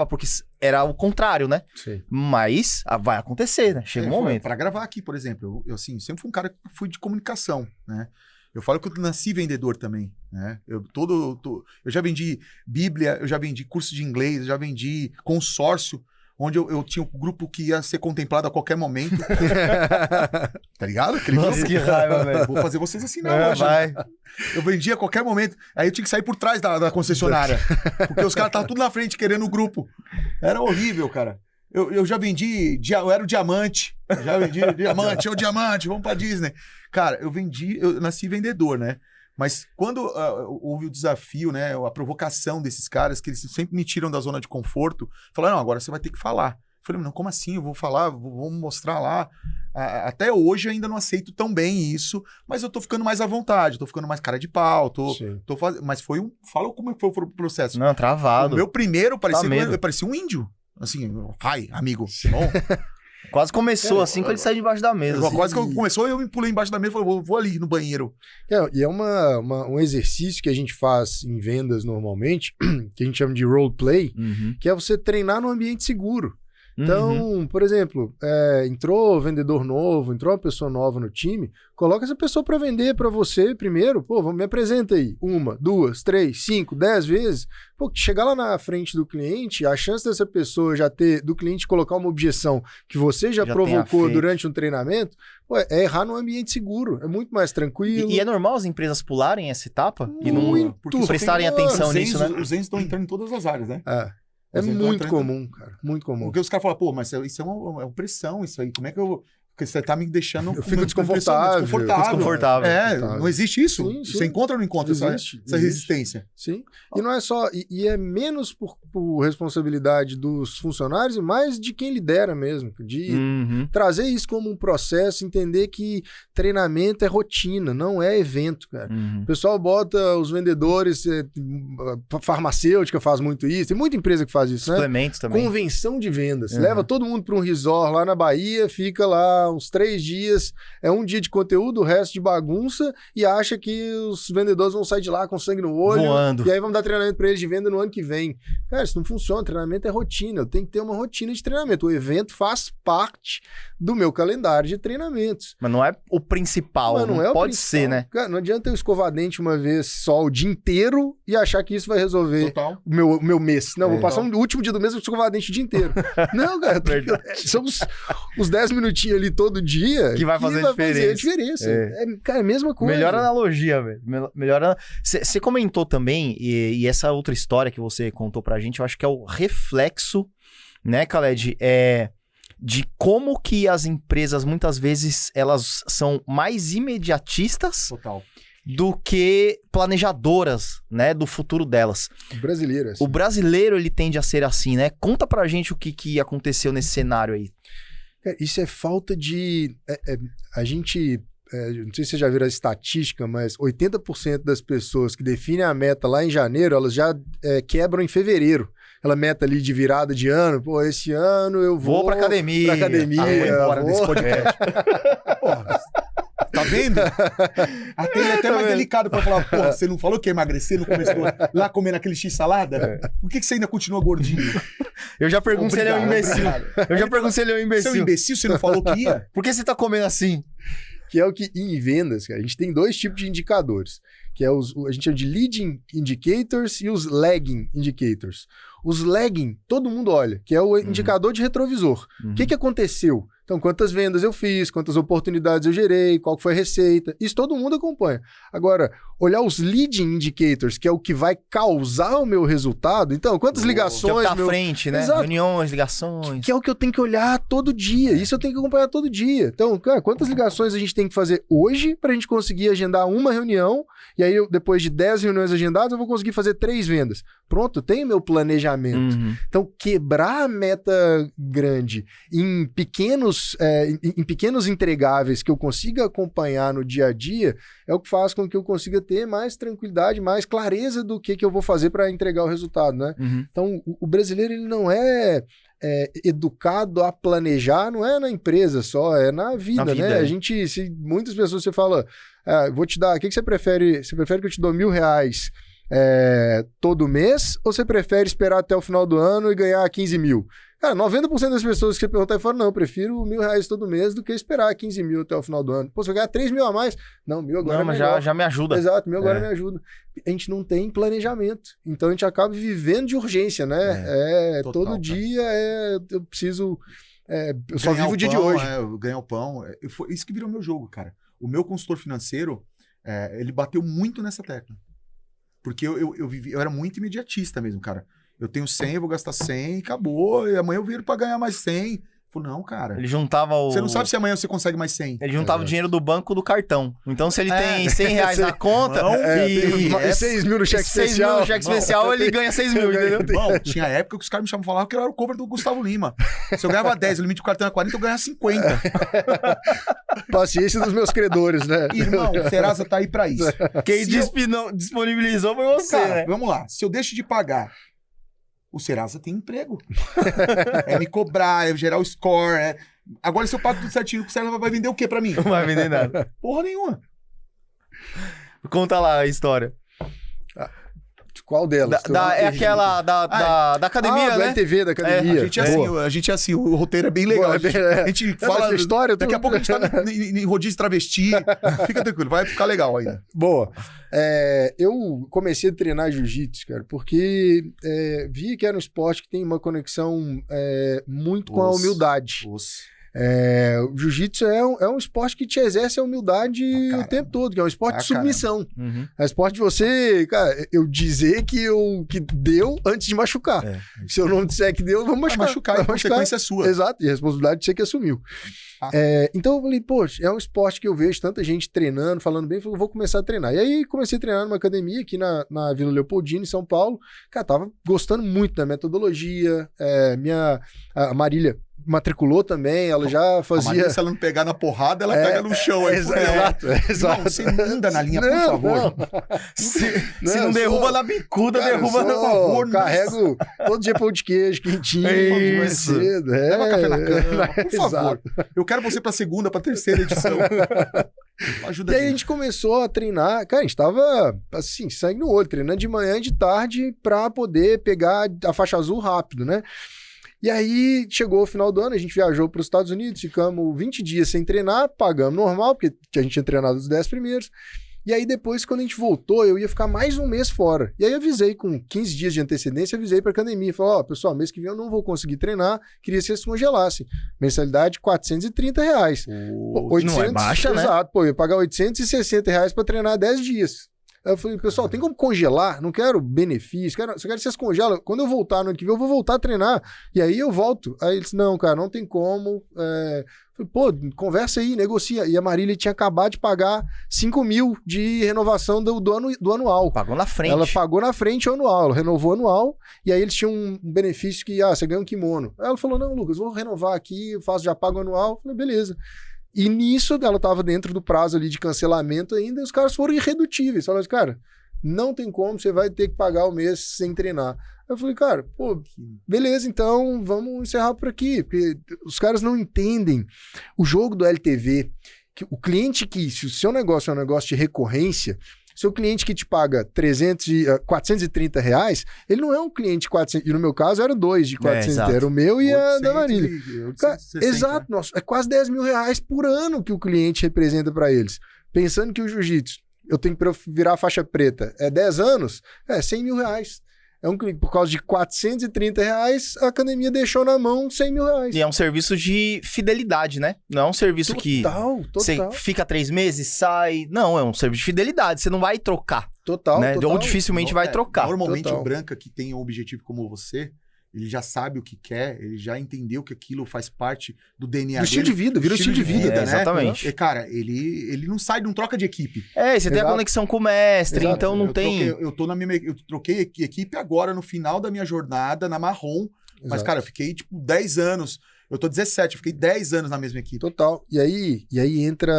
porque era o contrário, né? Sim. Mas vai acontecer, né? Chega um momento. Para gravar aqui, por exemplo, eu assim, sempre fui um cara que fui de comunicação, né? Eu falo que eu nasci vendedor também, né? Eu já vendi Bíblia, eu já vendi curso de inglês, eu já vendi consórcio, onde eu tinha um grupo que ia ser contemplado a qualquer momento. Tá ligado? Nossa, que raiva, velho. Vou fazer vocês assim, não. Vai. Eu vendia a qualquer momento. Aí eu tinha que sair por trás da concessionária. Porque os caras estavam tudo na frente querendo o grupo. Era horrível, cara. Eu já vendi... Eu era o diamante. Já vendi diamante, vamos pra Disney. Cara, eu nasci vendedor, né? Mas quando houve o desafio, né, a provocação desses caras, que eles sempre me tiram da zona de conforto, falaram, não, agora você vai ter que falar. Eu falei, não, como assim? Eu vou falar, vou mostrar lá. Até hoje eu ainda não aceito tão bem isso, mas eu tô ficando mais à vontade, tô ficando mais cara de pau, tô fazendo. Mas fala como foi o processo. Não, travado. O meu primeiro parecia um índio. Assim, hi, amigo. Bom. Quase começou assim, quando ele saiu debaixo da mesa. Quase que começou, eu me pulei embaixo da mesa e falei, vou ali no banheiro. E é um exercício que a gente faz em vendas normalmente, que a gente chama de role play, que é você treinar num ambiente seguro. Então, por exemplo, entrou vendedor novo, entrou uma pessoa nova no time, coloca essa pessoa para vender para você primeiro. Pô, me apresenta aí. 1, 2, 3, 5, 10 vezes. Pô, chegar lá na frente do cliente, a chance dessa pessoa do cliente colocar uma objeção que você já provocou durante um treinamento, pô, é errar num ambiente seguro. É muito mais tranquilo. E é normal as empresas pularem essa etapa? E não prestarem atenção nisso, né? Os Zen's estão entrando em todas as áreas, né? É muito comum, cara. Muito comum. Porque os caras falam, pô, mas isso é uma opressão, isso aí. Como é que eu... Porque você tá me deixando... Eu fico desconfortável. Não existe isso. Sim. Você encontra ou não encontra essa resistência? Sim. E não é só... E é menos por responsabilidade dos funcionários e mais de quem lidera mesmo. De trazer isso como um processo, entender que treinamento é rotina, não é evento, cara. O pessoal bota os vendedores... farmacêutica faz muito isso. Tem muita empresa que faz isso, né? Suplementos também. Convenção de vendas. Leva todo mundo para um resort lá na Bahia, fica lá uns 3 dias, é um dia de conteúdo, o resto de bagunça, e acha que os vendedores vão sair de lá com sangue no olho, voando. E aí vamos dar treinamento para eles de venda no ano que vem. Cara, isso não funciona, treinamento é rotina, eu tenho que ter uma rotina de treinamento, o evento faz parte do meu calendário de treinamentos. Mas não é o principal, não pode ser, né? Cara, não adianta eu escovar dente uma vez só o dia inteiro e achar que isso vai resolver o meu mês. Não, vou passar o último dia do mês e escovar dente o dia inteiro. Não, cara, são os 10 minutinhos ali todo dia que vai fazer a diferença. Cara, é a mesma coisa. Melhor analogia, velho. Você comentou também, e essa outra história que você contou pra gente, eu acho que é o reflexo, né, Khaled? De como que as empresas, muitas vezes, elas são mais imediatistas do que planejadoras, né, do futuro delas. Brasileiro, assim. O brasileiro, ele tende a ser assim, né? Conta pra gente o que aconteceu nesse cenário aí. Isso é falta de... a gente... não sei se você já viu a estatística, mas 80% das pessoas que definem a meta lá em janeiro, elas já quebram em fevereiro. Ela meta ali de virada de ano, pô, esse ano eu vou pra academia. Vou embora desse podcast. Tá vendo? Até é mais delicado pra falar, pô, você não falou que ia emagrecer no começo do ano, lá comendo aquele x-salada? Por que você ainda continua gordinho? Eu já pergunto se ele é um imbecil. Se ele é um imbecil, você não falou que ia? Por que você tá comendo assim? Que é o que, em vendas, cara, a gente tem 2 tipos de indicadores, que é a gente chama de leading indicators e os lagging indicators. Os lagging, todo mundo olha, que é o indicador de retrovisor. O que aconteceu? Então, quantas vendas eu fiz, quantas oportunidades eu gerei, qual foi a receita, isso todo mundo acompanha. Agora, olhar os leading indicators, que é o que vai causar o meu resultado, então, quantas ligações... Que é o frente, né? Exato. Reuniões, ligações... Que é o que eu tenho que olhar todo dia, isso eu tenho que acompanhar todo dia. Então, cara, quantas ligações a gente tem que fazer hoje pra gente conseguir agendar uma reunião, e aí, depois de 10 reuniões agendadas, eu vou conseguir fazer 3 vendas. Pronto, eu tenho meu planejamento. Então, quebrar a meta grande em pequenos entregáveis que eu consiga acompanhar no dia a dia é o que faz com que eu consiga ter mais tranquilidade, mais clareza do que eu vou fazer para entregar o resultado, né? Então, o brasileiro ele não é educado a planejar, não é na empresa só, é na vida, né? A gente, muitas pessoas você fala, vou te dar, o que você prefere? Você prefere que eu te dou R$1.000 todo mês, ou você prefere esperar até o final do ano e ganhar 15 mil? Cara, 90% das pessoas que você perguntar falam, não, eu prefiro R$1.000 todo mês do que esperar 15 mil até o final do ano. Pô, você vai ganhar 3 mil a mais? Não, mil agora não, mas já me ajuda. Exato, mil agora me ajuda. A gente não tem planejamento, então a gente acaba vivendo de urgência, né? Total, todo dia eu preciso... eu só vivo o dia de hoje. Ganhar o pão. Isso que virou meu jogo, cara. O meu consultor financeiro, ele bateu muito nessa tecla. Porque eu era muito imediatista mesmo, cara. Eu tenho 100, eu vou gastar 100 e acabou. E amanhã eu viro pra ganhar mais 100. Falei, não, cara. Ele juntava o... Você não sabe se amanhã você consegue mais 100. Ele juntava o dinheiro do banco do cartão. Então, se ele tem R$100 na conta e 6 mil no cheque especial. 6 mil no cheque especial, ele ganha 6 mil, entendeu? Bom, tinha época que os caras me chamavam e falavam que eu era o cover do Gustavo Lima. Se eu ganhava 10, o limite do cartão é 40, eu ganhava 50. Paciência dos meus credores, né? Irmão, o Serasa tá aí pra isso. Quem disponibilizou foi você, cara, né? Vamos lá. Se eu deixo de pagar, o Serasa tem emprego. É me cobrar, é gerar o score. Agora, se eu pago tudo certinho, o Serasa vai vender o quê pra mim? Não vai vender nada. Porra nenhuma. Conta lá a história. Qual delas? É aquela da academia, né? Do LTV, da academia. A gente é assim, o roteiro é bem legal. A gente fala... história, daqui a pouco a gente tá em rodízio travesti. Fica tranquilo, vai ficar legal ainda. Boa. Eu comecei a treinar jiu-jitsu, cara, porque vi que era um esporte que tem uma conexão muito com a humildade. O jiu-jitsu é um esporte que te exerce a humildade o tempo todo, que é um esporte de submissão. É um esporte de você, cara, eu dizer que deu antes de machucar. Se eu não disser que deu, eu vou machucar. A consequência é sua. Exato, e a responsabilidade de você que assumiu. Então eu falei, poxa, é um esporte que eu vejo tanta gente treinando, falando bem, eu falei, vou começar a treinar. E aí comecei a treinar numa academia aqui na Vila Leopoldina, em São Paulo. Cara, tava gostando muito da metodologia, a Marília matriculou também, ela já fazia... Marília, se ela não pegar na porrada, ela pega no chão. Exato. Não, você anda na linha, por favor. Se não derruba na bicuda, derruba por favor. Carrego todo dia pão de queijo, quentinho. Isso. Leva café na cama, por favor. Eu quero você pra segunda, pra terceira edição. Ajuda. E aí a gente começou a treinar, cara, a gente tava assim, sangue no olho, treinando de manhã e de tarde pra poder pegar a faixa azul rápido, né? E aí, chegou o final do ano, a gente viajou para os Estados Unidos, ficamos 20 dias sem treinar, pagamos normal, porque a gente tinha treinado os 10 primeiros. E aí, depois, quando a gente voltou, eu ia ficar mais um mês fora. E aí, avisei, com 15 dias de antecedência, avisei para a academia. Falei, pessoal, mês que vem eu não vou conseguir treinar, queria que vocês congelassem. Mensalidade, R$430. Não é baixa, né? Exato, eu ia pagar R$860 para treinar 10 dias. Aí eu falei, pessoal, tem como congelar? Não quero benefício, só quero que vocês congelam. Quando eu voltar no ano que vem, eu vou voltar a treinar. E aí eu volto. Aí eles, não, cara, não tem como. Falei, conversa aí, negocia. E a Marília tinha acabado de pagar 5 mil de renovação do anual. Pagou na frente. Ela pagou na frente o anual, ela renovou o anual. E aí eles tinham um benefício que, você ganha um kimono. Aí ela falou, não, Lucas, vou renovar aqui, eu já pago o anual. Eu falei, beleza. E nisso, ela estava dentro do prazo ali de cancelamento ainda, e os caras foram irredutíveis. Falaram assim, cara, não tem como, você vai ter que pagar o mês sem treinar. Eu falei, cara, beleza, então vamos encerrar por aqui, porque os caras não entendem o jogo do LTV, que o cliente se o seu negócio é um negócio de recorrência, seu cliente que te paga R$430, ele não é um cliente de 400, e no meu caso era 2 de 400, era o meu e a da Marília. Exato, nossa, é quase R$10 mil por ano que o cliente representa para eles. Pensando que o jiu-jitsu, eu tenho que virar faixa preta, 10 anos, R$100 mil. Por causa de R$430, a academia deixou na mão R$100 mil. E é um serviço de fidelidade, né? Não é um serviço que você fica 3 meses, sai... Não, é um serviço de fidelidade. Você não vai trocar. Né? Ou dificilmente vai trocar. Normalmente o branca que tem um objetivo como você, ele já sabe o que quer, ele já entendeu que aquilo faz parte do DNA dele. Estilo de vida, virou estilo de vida, né? Exatamente. E, cara, ele não sai, não troca de equipe. Você tem a conexão com o mestre, então não tem... Eu troquei equipe agora, no final da minha jornada, na Marrom. Mas, cara, eu fiquei, 10 anos... Eu tô 17, eu fiquei 10 anos na mesma equipe. Total. E aí entra...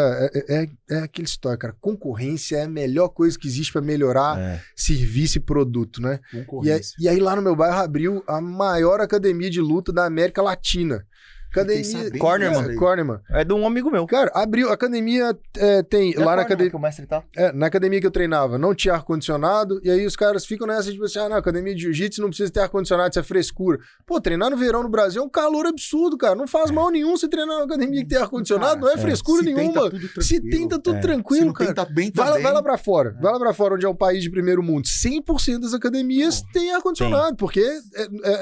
aquela história, cara. Concorrência é a melhor coisa que existe para melhorar serviço e produto, né? E aí lá no meu bairro abriu a maior academia de luta da América Latina. Academia... Cornerman. É de um amigo meu. Cara, abriu... A academia tem... lá na academia... que o mestre tá. Na academia que eu treinava, não tinha ar-condicionado. E aí os caras ficam nessa, tipo assim, na academia de jiu-jitsu não precisa ter ar-condicionado, isso é frescura. Pô, treinar no verão no Brasil é um calor absurdo, cara. Não faz mal nenhum você treinar na academia que tem ar-condicionado, não é frescura nenhuma. Se tem, tá tudo tranquilo, cara. Tá bem, vai lá pra fora. Vai lá pra fora, onde é um país de primeiro mundo. 100% das academias tem ar-condicionado, porque...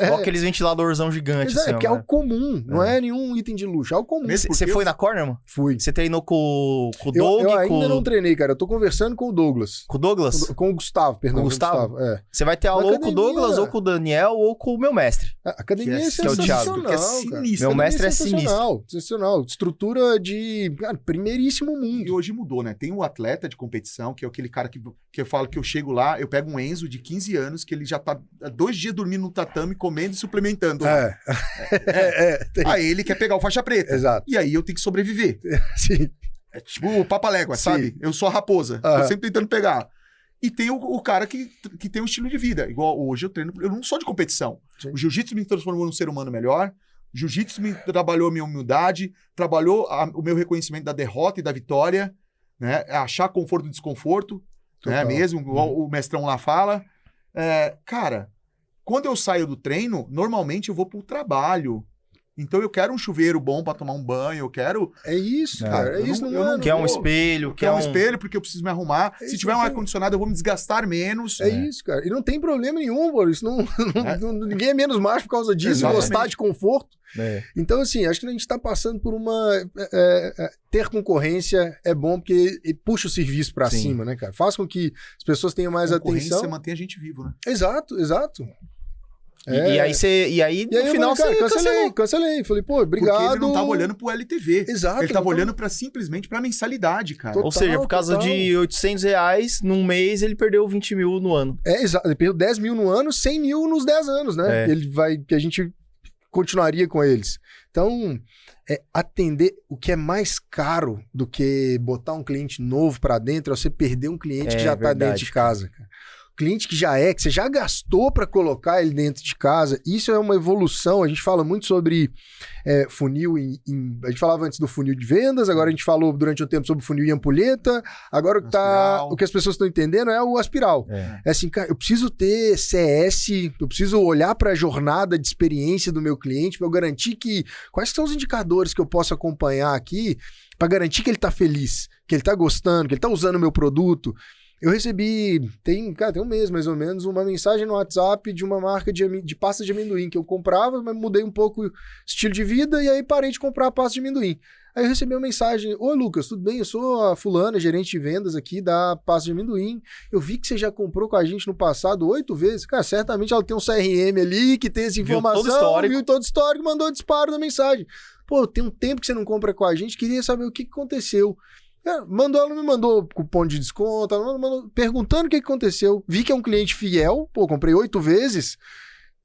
Igual aqueles ventiladorzão gigantes. Assim, que é o comum, não é nenhum item de luxo. É o comum. Você foi na Cornerman? Fui. Você treinou com o Doug? Eu ainda não treinei, cara. Eu tô conversando com o Douglas. Com o Douglas? Com o Gustavo, perdão. Com o Gustavo? Você vai ter aula ou com o Douglas, ou com o Daniel, ou com o meu mestre. A academia é sensacional, que é sinistro. Meu mestre é sinistro. Sensacional. Estrutura de primeiríssimo mundo. E hoje mudou, né? Tem um atleta de competição, que é aquele cara que eu falo que eu chego lá, eu pego um Enzo de 15 anos, que ele já tá há 2 dias dormindo no tatame, comendo e suplementando. Aí ele quer pegar o faixa preta. Exato. E aí eu tenho que sobreviver. Sim. É tipo o Papalégua, sabe? Eu sou a raposa. Tô sempre tentando pegar. E tem o cara que tem um estilo de vida. Igual hoje eu treino... Eu não sou de competição. Sim. O jiu-jitsu me transformou num ser humano melhor. O jiu-jitsu me trabalhou a minha humildade. Trabalhou o meu reconhecimento da derrota e da vitória. Né? Achar conforto e desconforto. Né? Mesmo, igual o mestrão lá fala. cara, quando eu saio do treino, normalmente eu vou pro trabalho. Então eu quero um chuveiro bom pra tomar um banho, eu quero... É isso, cara. É isso, não quer um espelho, quer um espelho porque eu preciso me arrumar. Se tiver um ar-condicionado, eu vou me desgastar menos. É isso, cara. E não tem problema nenhum, pô. Isso ninguém é menos macho por causa disso, gostar de conforto. Então, assim, acho que a gente tá passando por uma... ter concorrência é bom porque puxa o serviço pra cima, né, cara? Faz com que as pessoas tenham mais atenção. Você mantém a gente vivo, né? Exato. E aí no final falei, cara, cancelei. Falei, pô, obrigado. Porque ele não tava olhando pro LTV. Exato. Ele tava olhando simplesmente pra mensalidade, cara. Ou seja, por causa de R$800 num mês, ele perdeu 20 mil no ano. Exato. Ele perdeu 10 mil no ano, 100 mil nos 10 anos, né? Que a gente continuaria com eles. Então, atender o que é mais caro do que botar um cliente novo pra dentro é você perder um cliente que já tá dentro de casa, cara. Cliente que você já gastou para colocar ele dentro de casa, isso é uma evolução. A gente fala muito sobre funil a gente falava antes do funil de vendas, agora a gente falou durante o tempo sobre funil em ampulheta, agora o que as pessoas estão entendendo é o aspiral. É assim, cara, eu preciso ter CS, eu preciso olhar para a jornada de experiência do meu cliente para eu garantir quais são os indicadores que eu posso acompanhar aqui para garantir que ele tá feliz, que ele tá gostando, que ele tá usando o meu produto. Eu recebi, tem um mês mais ou menos, uma mensagem no WhatsApp de uma marca de pasta de amendoim que eu comprava, mas mudei um pouco o estilo de vida e aí parei de comprar a pasta de amendoim. Aí eu recebi uma mensagem: oi Lucas, tudo bem? Eu sou a fulana, gerente de vendas aqui da pasta de amendoim. Eu vi que você já comprou com a gente no passado 8 vezes. Cara, certamente ela tem um CRM ali que tem essa informação, viu todo o histórico, mandou disparo da mensagem. Pô, tem um tempo que você não compra com a gente, queria saber o que aconteceu. Ela não me mandou cupom de desconto, ela mandou perguntando o que aconteceu. Vi que é um cliente fiel, comprei 8 vezes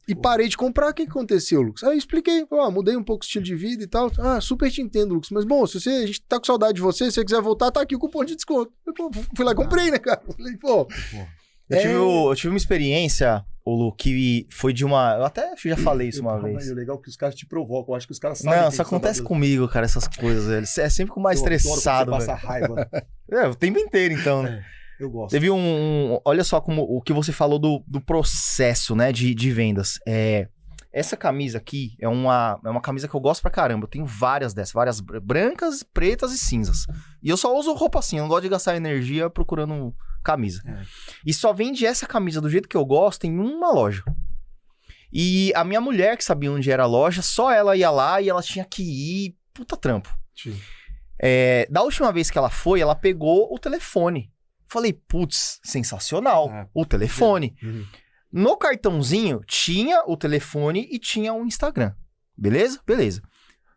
e parei de comprar. O que aconteceu, Lucas? Aí eu expliquei, mudei um pouco o estilo de vida e tal. Super te entendo, Lucas, mas bom, se a gente tá com saudade de você, se você quiser voltar, tá aqui o cupom de desconto. Fui lá e comprei, né, cara? Falei, Eu tive uma experiência, Lu, que foi de uma... Eu até já falei isso uma vez. É legal que os caras te provocam. Eu acho que os caras sabem. Não, isso acontece comigo, cara, essas coisas. Velho. É sempre com mais estressado, velho. Passa raiva. O tempo inteiro, então, né? Eu gosto. Teve olha só como o que você falou do processo, né, de vendas. Essa camisa aqui é uma camisa que eu gosto pra caramba. Eu tenho várias dessas, várias brancas, pretas e cinzas. E eu só uso roupa assim, eu não gosto de gastar energia procurando camisa. E só vende essa camisa do jeito que eu gosto em uma loja. E a minha mulher, que sabia onde era a loja, só ela ia lá e ela tinha que ir, puta trampo. Da última vez que ela foi, ela pegou o telefone. Falei, putz, sensacional, o telefone. No cartãozinho tinha o telefone e tinha o Instagram. Beleza? Beleza.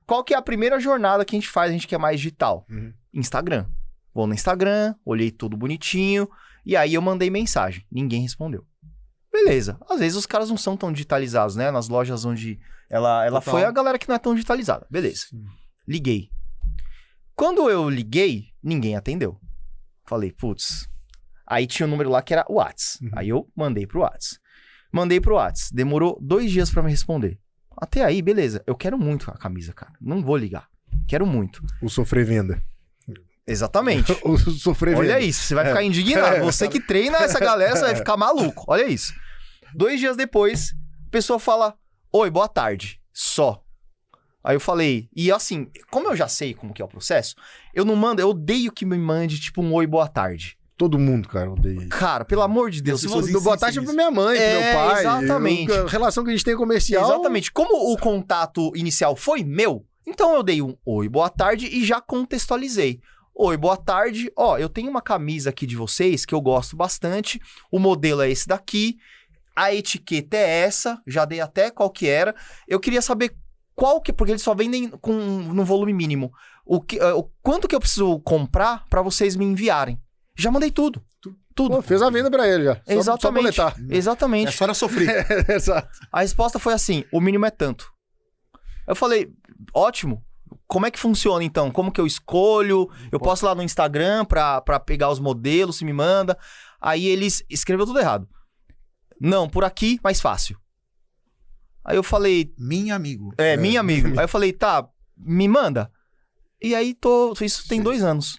Qual que é a primeira jornada que a gente faz, a gente quer mais digital? Instagram. Vou no Instagram, olhei tudo bonitinho, e aí eu mandei mensagem. Ninguém respondeu. Beleza. Às vezes os caras não são tão digitalizados, né? Nas lojas onde ela foi, a galera que não é tão digitalizada. Beleza. Liguei. Quando eu liguei, ninguém atendeu. Falei, putz. Aí tinha um número lá que era o Whats. Aí eu mandei pro Whats. Demorou 2 dias pra me responder. Até aí, beleza. Eu quero muito a camisa, cara. Não vou ligar. Quero muito. O sofrer venda. Exatamente. O sofrer venda. Olha isso, você vai ficar indignado. Você que treina essa galera, você vai ficar maluco. Olha isso. 2 dias depois, a pessoa fala, oi, boa tarde. Só. Aí eu falei, e assim, como eu já sei como que é o processo, eu não mando, eu odeio que me mande tipo um oi, boa tarde. Todo mundo, cara, odeia isso. Cara, pelo amor de Deus. Boa tarde pra minha mãe, pro meu pai. Exatamente. A relação que a gente tem comercial. Exatamente. Como o contato inicial foi meu, então eu dei um oi, boa tarde e já contextualizei. Oi, boa tarde. Eu tenho uma camisa aqui de vocês que eu gosto bastante. O modelo é esse daqui. A etiqueta é essa. Já dei até qual que era. Eu queria saber porque eles só vendem no volume mínimo. O quanto que eu preciso comprar para vocês me enviarem. Já mandei tudo. Tudo. Pô, fez a venda pra ele já. Exatamente. Só Exatamente. É só era sofrer. Exato. A resposta foi assim, o mínimo é tanto. Eu falei, ótimo. Como é que funciona então? Como que eu escolho? Eu posso ir lá no Instagram pra pegar os modelos, se me manda. Aí eles escreveu tudo errado. Não, por aqui, mais fácil. Aí eu falei... Minha amigo. Minha amigo. Aí eu falei, tá, me manda. E aí isso tem 2 anos.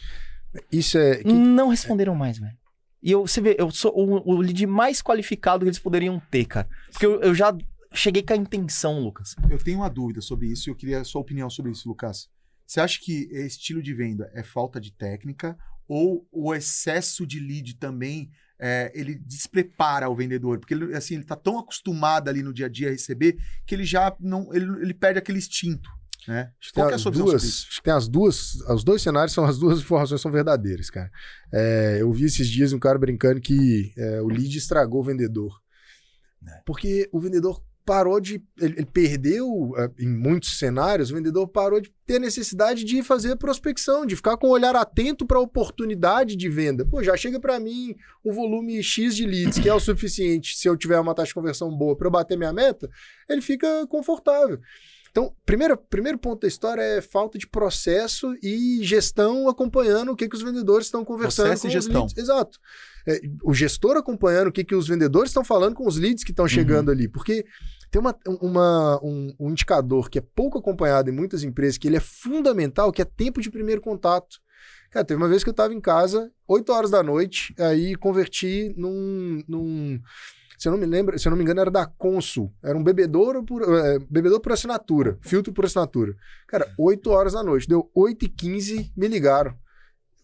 Isso é... Não responderam mais, velho. E você vê, eu sou o lead mais qualificado que eles poderiam ter, cara. Porque eu já cheguei com a intenção, Lucas. Eu tenho uma dúvida sobre isso e eu queria a sua opinião sobre isso, Lucas. Você acha que esse estilo de venda é falta de técnica ou o excesso de lead também ele desprepara o vendedor? Porque ele, assim, ele tá tão acostumado ali no dia a dia a receber que ele já não... Ele perde aquele instinto. Né? Qual que é a sua visão sobre isso? Acho que tem os dois cenários, as duas informações são verdadeiras, cara. Eu vi esses dias um cara brincando que o lead estragou o vendedor. Porque o vendedor parou de... Ele perdeu, em muitos cenários, o vendedor parou de ter necessidade de fazer prospecção, de ficar com o olhar atento para a oportunidade de venda. Pô, já chega para mim um volume X de leads, que é o suficiente, se eu tiver uma taxa de conversão boa para eu bater minha meta, ele fica confortável. Então, primeiro ponto da história é falta de processo e gestão acompanhando o que os vendedores estão conversando processo com e gestão. Leads. Exato. O gestor acompanhando o que os vendedores estão falando com os leads que estão chegando ali. Porque tem um indicador que é pouco acompanhado em muitas empresas, que ele é fundamental, que é tempo de primeiro contato. Cara, teve uma vez que eu estava em casa, 8 horas da noite, aí converti num se eu não me engano, era da Consul. Era um bebedouro por assinatura, filtro por assinatura. Cara, 8 horas da noite, deu 8h15, me ligaram.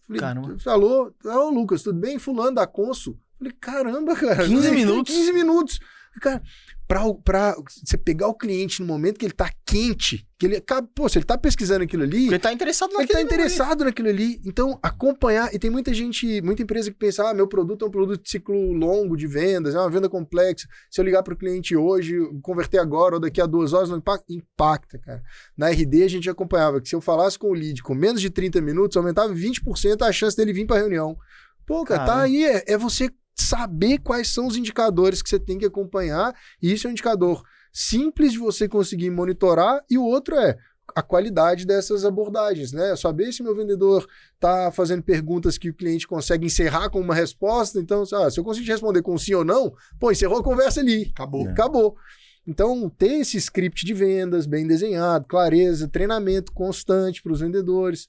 Falei, caramba. Alô, Lucas, tudo bem? Fulano da Consul. Falei, caramba, cara. 15 minutos? 15 minutos. Cara, pra você pegar o cliente no momento que ele tá quente, que ele, pô, se ele tá pesquisando aquilo ali... Porque ele tá interessado naquilo ali. Então, acompanhar... E tem muita empresa que pensa, meu produto é um produto de ciclo longo de vendas, é uma venda complexa. Se eu ligar pro cliente hoje, converter agora ou daqui a 2 horas, não impacta? Impacta, cara. Na RD, a gente acompanhava que se eu falasse com o lead com menos de 30 minutos, aumentava 20% a chance dele vir pra reunião. Pô, cara, tá aí, é você... saber quais são os indicadores que você tem que acompanhar, e isso é um indicador simples de você conseguir monitorar, e o outro é a qualidade dessas abordagens, né? Saber se meu vendedor está fazendo perguntas que o cliente consegue encerrar com uma resposta, então, se eu consigo responder com sim ou não, pô, encerrou a conversa ali. Acabou. Então, ter esse script de vendas bem desenhado, clareza, treinamento constante para os vendedores,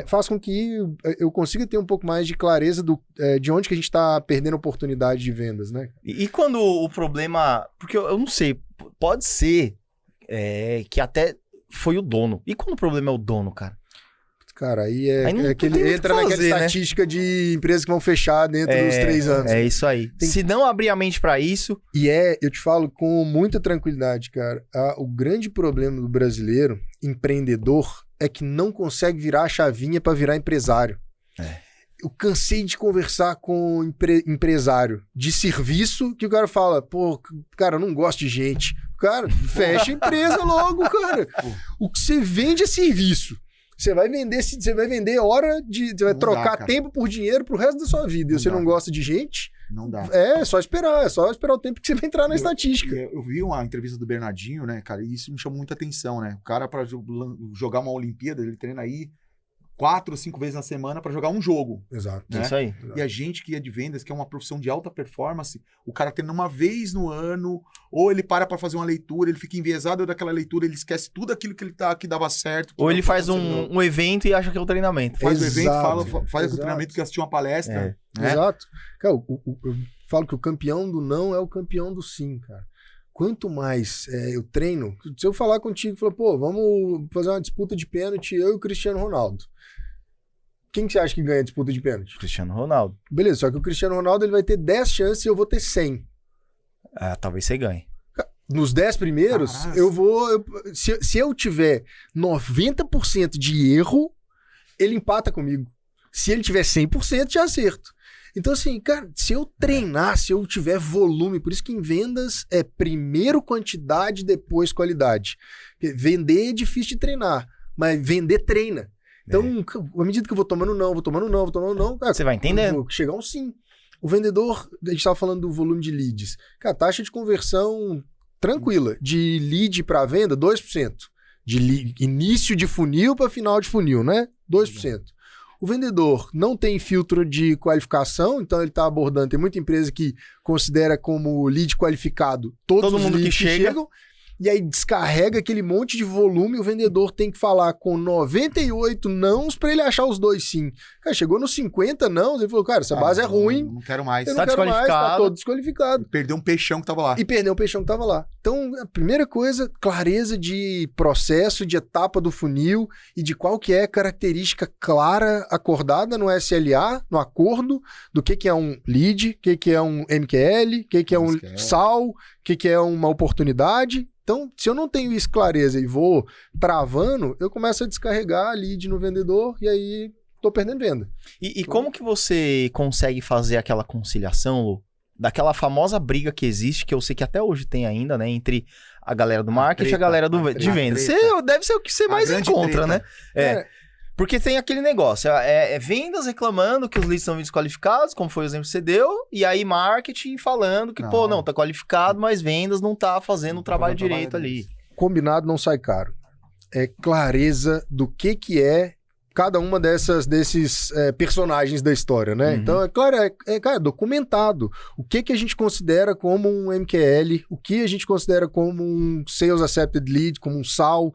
faz com que eu consiga ter um pouco mais de clareza de onde que a gente está perdendo oportunidade de vendas, né? E quando o problema... Porque eu não sei, pode ser que até foi o dono. E quando o problema é o dono, cara? Cara, aí entra naquela estatística de empresas que vão fechar dentro dos 3 anos. É isso aí. Se não abrir a mente para isso... eu te falo com muita tranquilidade, cara, o grande problema do brasileiro, empreendedor, é que não consegue virar a chavinha para virar empresário. Eu cansei de conversar com empresário de serviço que o cara fala, pô, cara, eu não gosto de gente. Cara, fecha a empresa logo, cara. O que você vende é serviço. Você vai vender hora de... Você vai trocar tempo por dinheiro pro resto da sua vida. E você não gosta de gente... Não dá. É só esperar o tempo que você vai entrar na estatística. Eu vi uma entrevista do Bernardinho, né, cara, e isso me chamou muita atenção, né? O cara, para jogar uma Olimpíada, ele treina aí 4 ou 5 vezes na semana para jogar um jogo. Exato. Né? Isso aí. E a gente que é de vendas, que é uma profissão de alta performance, o cara treina uma vez no ano, ou ele para fazer uma leitura, ele fica enviesado daquela leitura, ele esquece tudo aquilo que dava certo. Ou ele faz um evento e acha que é o treinamento. Faz o evento, faz o treinamento que assistiu uma palestra. Né? Exato. Cara, eu falo que o campeão do não é o campeão do sim, cara. Quanto mais eu treino, se eu falar contigo, falar, pô, vamos fazer uma disputa de pênalti, eu e o Cristiano Ronaldo. Quem que você acha que ganha a disputa de pênalti? Cristiano Ronaldo. Beleza, só que o Cristiano Ronaldo ele vai ter 10 chances e eu vou ter 100. Talvez você ganhe. Nos 10 primeiros, se eu tiver 90% de erro, ele empata comigo. Se ele tiver 100%, já acerto. Então, assim, cara, se eu treinar, se eu tiver volume, por isso que em vendas é primeiro quantidade, depois qualidade. Vender é difícil de treinar, mas vender treina. Então, à medida que eu vou tomando não, cara, você vai entendendo. Vou chegar um sim. O vendedor, a gente estava falando do volume de leads. Cara, taxa de conversão tranquila. De lead para venda, 2%. De início de funil para final de funil, né? 2%. O vendedor não tem filtro de qualificação, então ele está abordando. Tem muita empresa que considera como lead qualificado todo mundo que chegam. e aí descarrega aquele monte de volume, o vendedor tem que falar com 98 nãos pra ele achar os 2 sim. Cara, chegou nos 50 nãos, ele falou, cara, essa base é ruim. Não quero mais. Eu não quero mais, tá todo desqualificado. Perdeu um peixão que tava lá. E perdeu um peixão que tava lá. Então, a primeira coisa, clareza de processo, de etapa do funil e de qual que é a característica clara, acordada no SLA, no acordo, do que é um lead, o que é um MQL, o que é um SAL, o que é uma oportunidade. Então, se eu não tenho isso clareza e vou travando, eu começo a descarregar lead no vendedor e aí tô perdendo venda. E como que você consegue fazer aquela conciliação, Lu? Daquela famosa briga que existe, que eu sei que até hoje tem ainda, né? Entre a galera do marketing e a galera de venda. Deve ser o que você mais encontra, né? Porque tem aquele negócio, vendas reclamando que os leads estão desqualificados, como foi o exemplo que você deu, e aí marketing falando que, não, tá qualificado, mas vendas não tá fazendo o trabalho direito ali. Combinado não sai caro. É clareza do que é cada uma desses personagens da história, né? Então, é claro, é documentado. O que a gente considera como um MQL, o que a gente considera como um Sales Accepted Lead, como um SAL.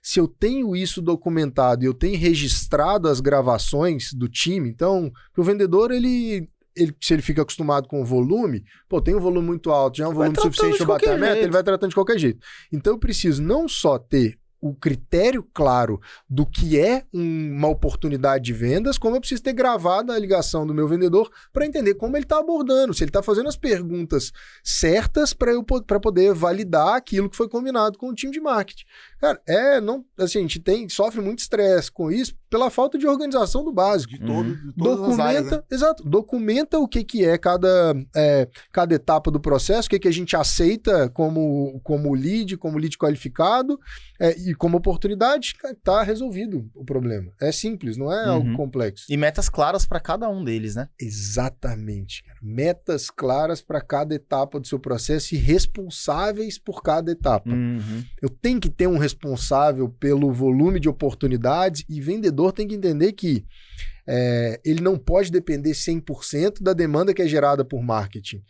Se eu tenho isso documentado e eu tenho registrado as gravações do time, então, o vendedor, se ele fica acostumado com o volume, tem um volume muito alto, já é um volume suficiente para bater a meta, ele vai tratando de qualquer jeito. Então, eu preciso não só ter o critério claro do que é uma oportunidade de vendas, como eu preciso ter gravado a ligação do meu vendedor para entender como ele está abordando, se ele está fazendo as perguntas certas para poder validar aquilo que foi combinado com o time de marketing. Cara, a gente sofre muito estresse com isso pela falta de organização do básico. De todas as áreas, né? Exato. Documenta o que é cada etapa do processo, o que a gente aceita como lead qualificado e como oportunidade, tá resolvido o problema. É simples, não é algo complexo. E metas claras para cada um deles, né? Exatamente, cara. Metas claras para cada etapa do seu processo e responsáveis por cada etapa. Eu tenho que ter um responsável pelo volume de oportunidades e vendedor tem que entender que ele não pode depender 100% da demanda que é gerada por marketing.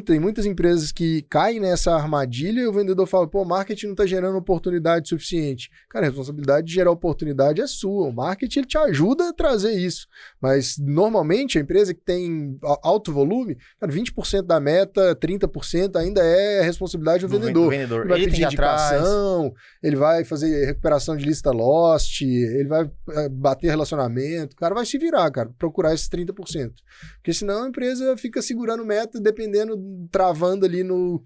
Tem muitas empresas que caem nessa armadilha e o vendedor fala, marketing não está gerando oportunidade suficiente. Cara, a responsabilidade de gerar oportunidade é sua. O marketing ele te ajuda a trazer isso. Mas, normalmente, a empresa que tem alto volume, cara, 20% da meta, 30% ainda é responsabilidade do vendedor. Ele vai pedir indicação, ele vai fazer recuperação de lista lost, ele vai bater relacionamento. O cara vai se virar, cara, procurar esses 30%. Porque senão a empresa fica segurando meta, dependendo, travando ali no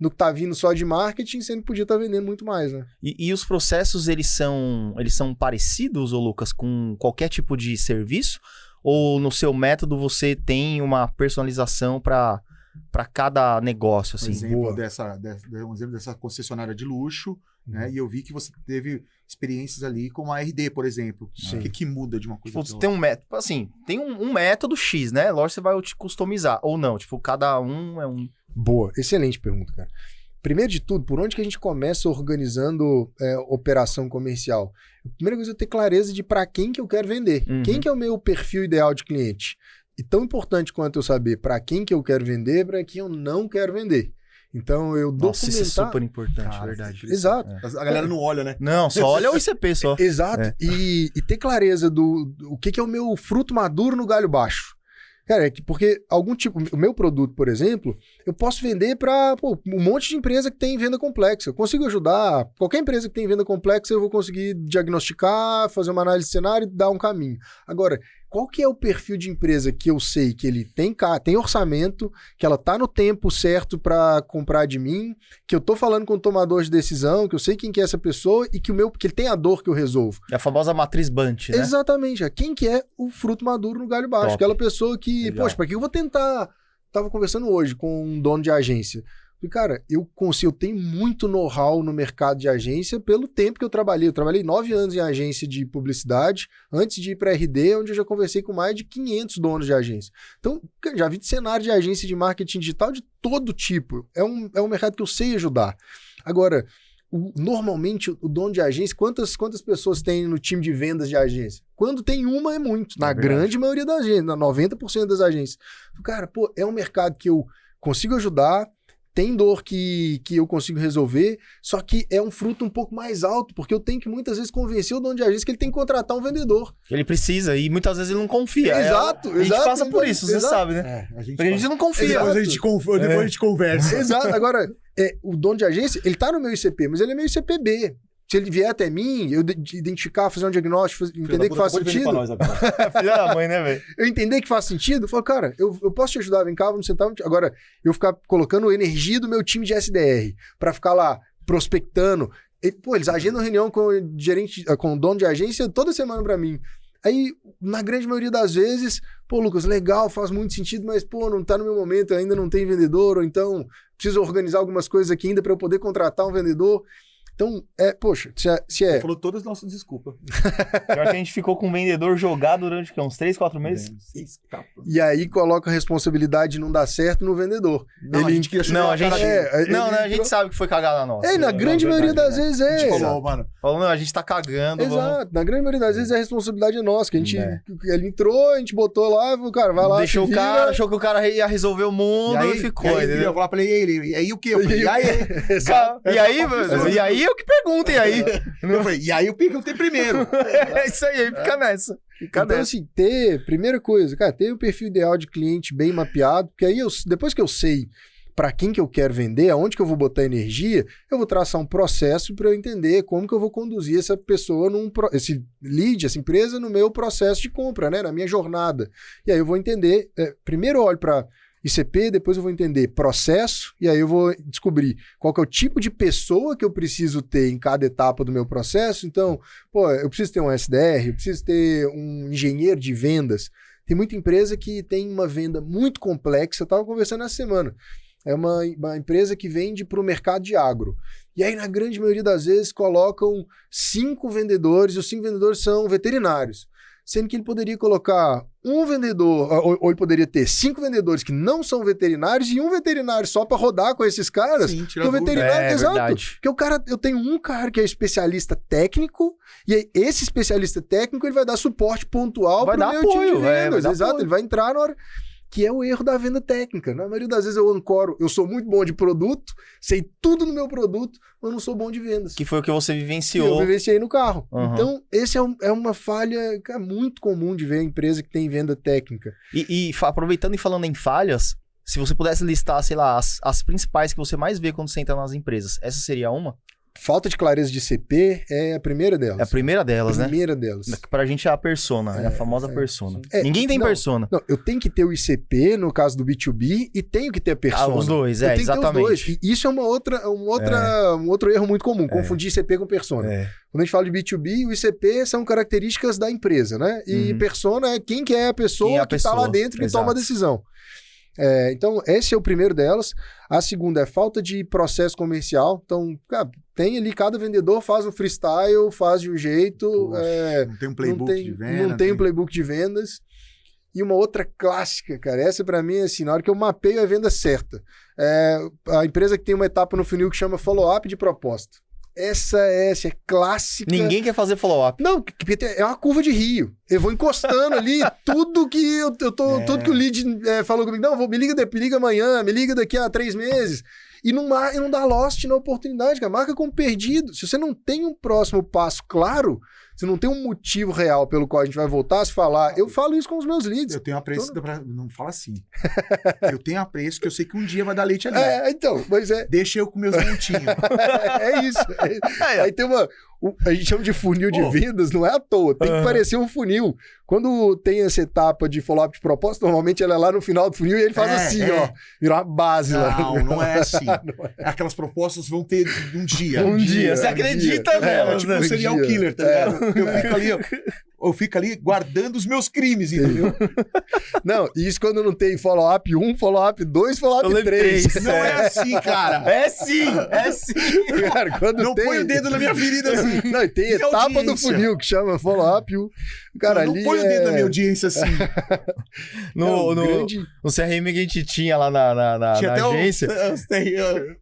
que tá vindo só de marketing, sendo que podia estar vendendo muito mais, né? E os processos, eles são parecidos, ô Lucas, com qualquer tipo de serviço? Ou no seu método você tem uma personalização para cada negócio, assim? Um exemplo dessa concessionária de luxo, né? E eu vi que você teve experiências ali com a RD, por exemplo. O que muda de uma coisa para outra? Tem um método, assim, tem um método X, né? Lógico, você vai te customizar, ou não, cada um é um... Boa, excelente pergunta, cara. Primeiro de tudo, por onde que a gente começa organizando operação comercial? A primeira coisa é ter clareza de para quem que eu quero vender. Quem que é o meu perfil ideal de cliente? E tão importante quanto eu saber para quem que eu quero vender, para quem eu não quero vender. Então, eu documentar... Isso é super importante, verdade. Exato. A galera não olha, né? Não, só olha o ICP só. Exato. E ter clareza do que é o meu fruto maduro no galho baixo. Cara, porque o meu produto, por exemplo, eu posso vender para um monte de empresa que tem venda complexa. Eu consigo ajudar qualquer empresa que tem venda complexa, eu vou conseguir diagnosticar, fazer uma análise de cenário e dar um caminho. Agora, qual que é o perfil de empresa que eu sei que ele tem orçamento, que ela tá no tempo certo para comprar de mim, que eu tô falando com o tomador de decisão, que eu sei quem que é essa pessoa e que ele tem a dor que eu resolvo. É a famosa matriz Bunch, né? Exatamente. Quem que é o fruto maduro no galho baixo? Top. Aquela pessoa que, para que eu vou tentar... Tava conversando hoje com um dono de agência. E, cara, eu tenho muito know-how no mercado de agência pelo tempo que eu trabalhei. Eu trabalhei 9 anos em agência de publicidade, antes de ir para RD, onde eu já conversei com mais de 500 donos de agência. Então, já vi de cenário de agência de marketing digital de todo tipo. É um mercado que eu sei ajudar. Agora, normalmente, o dono de agência, quantas pessoas tem no time de vendas de agência? Quando tem uma, é muito. Na grande maioria das agências, na 90% das agências. Cara, é um mercado que eu consigo ajudar, tem dor que eu consigo resolver, só que é um fruto um pouco mais alto, porque eu tenho que muitas vezes convencer o dono de agência que ele tem que contratar um vendedor. Ele precisa, e muitas vezes ele não confia. Exato, a gente passa por isso, você sabe, né? Porque a gente não confia. Depois a gente conversa. Exato. Agora, o dono de agência, ele tá no meu ICP, mas ele é meu ICPB. Se ele vier até mim, eu identificar, fazer um diagnóstico, entender que faz sentido. Filha da mãe, né, velho? Eu entender que faz sentido, eu falo, cara, eu posso te ajudar, vem cá, vamos sentar. Agora, eu ficar colocando energia do meu time de SDR pra ficar lá prospectando. Eles agendam reunião com o gerente, com o dono de agência toda semana pra mim. Aí, na grande maioria das vezes, Lucas, legal, faz muito sentido, mas, não tá no meu momento, ainda não tem vendedor, ou então preciso organizar algumas coisas aqui ainda pra eu poder contratar um vendedor. Então, se é... Falou todas as nossas desculpas. Pior que a gente ficou com o vendedor jogado durante uns 3, 4 meses. E aí coloca a responsabilidade de não dar certo no vendedor. Não, a gente sabe que foi cagada nossa. Na grande maioria das vezes A gente falou, mano. Falou, a gente tá cagando. Exato. Na grande maioria das vezes a responsabilidade é nossa. Que a gente, ele entrou, a gente botou lá, o cara vai lá. Deixou o cara, achou que o cara ia resolver o mundo e ficou. Eu falei, e aí o quê? Eu falei, e aí eu que pergunto, e aí? Eu falei, e aí o que eu tenho primeiro? É isso aí, fica nessa. Então, assim, primeira coisa, cara, ter o perfil ideal de cliente bem mapeado, porque aí depois que eu sei para quem que eu quero vender, aonde que eu vou botar energia, eu vou traçar um processo para eu entender como que eu vou conduzir essa pessoa, esse lead, essa empresa, no meu processo de compra, né, na minha jornada. E aí eu vou entender, primeiro eu olho para ICP, depois eu vou entender processo, e aí eu vou descobrir qual que é o tipo de pessoa que eu preciso ter em cada etapa do meu processo. Então, eu preciso ter um SDR, eu preciso ter um engenheiro de vendas. Tem muita empresa que tem uma venda muito complexa, eu estava conversando essa semana. É uma empresa que vende para o mercado de agro. E aí, na grande maioria das vezes, colocam 5 vendedores, e os 5 vendedores são veterinários. Sendo que ele poderia colocar um vendedor, ou ele poderia ter 5 vendedores que não são veterinários e um veterinário só para rodar com esses caras. Sim, o veterinário, exato. Verdade. Porque eu tenho um cara que é especialista técnico, e aí esse especialista técnico ele vai dar suporte pontual para o meu time de vendas. Exato, ele vai entrar na hora... Que é o erro da venda técnica. Na maioria das vezes eu ancoro, eu sou muito bom de produto, sei tudo no meu produto, mas não sou bom de vendas. Que foi o que você vivenciou. Eu vivenciei no carro. Uhum. Então, esse é uma falha muito comum de ver a empresa que tem venda técnica. E aproveitando e falando em falhas, se você pudesse listar, sei lá, as principais que você mais vê quando você entra nas empresas, essa seria uma? Falta de clareza de CP é a primeira delas. É a primeira delas, né? A primeira delas. Pra gente é a persona, é a famosa persona. Ninguém tem persona. Não, eu tenho que ter o ICP, no caso do B2B, e tenho que ter a persona. Os dois, exatamente. E isso é um outro erro muito comum, confundir ICP com persona. Quando a gente fala de B2B, o ICP são características da empresa, né? E persona é quem que é a pessoa que está lá dentro e toma a decisão. Então, esse é o primeiro delas. A segunda é falta de processo comercial. Então, tem ali, cada vendedor faz um freestyle, faz de um jeito. Não tem um playbook de venda. Não tem um playbook de vendas. E uma outra clássica, cara, essa pra mim é assim, na hora que eu mapeio a venda certa. A empresa que tem uma etapa no funil que chama follow-up de proposta. Essa é clássica. Ninguém quer fazer follow-up. Não, porque é uma curva de rio. Eu vou encostando ali tudo que tudo que o lead falou comigo. Não, me liga amanhã, me liga daqui a 3 meses. E não dá lost na oportunidade, cara. Marca como perdido. Se você não tem um próximo passo claro, se não tem um motivo real pelo qual a gente vai voltar a se falar, eu falo isso com os meus leads. Eu tenho apreço, não fala assim. Eu tenho apreço que eu sei que um dia vai dar leite ali. Então, mas Deixa eu com meus montinhos. É isso. Aí tem a gente chama de funil de vendas, não é à toa, tem que parecer um funil. Quando tem essa etapa de follow-up de proposta, normalmente ela é lá no final do funil e ele faz vira uma base lá. Não é assim. Aquelas propostas vão ter um dia. Um dia. Você acredita nelas, tipo um serial killer, tá ligado? Eu fico ali guardando os meus crimes, entendeu? Não, isso quando não tem follow-up 1, follow-up 2, follow-up 3. Não é assim, cara. É sim. Cara, quando não põe o dedo na minha ferida assim. Não, e tem etapa do funil que chama follow-up 1. Cara, não põe o dedo na minha audiência assim. No CRM que a gente tinha lá na agência.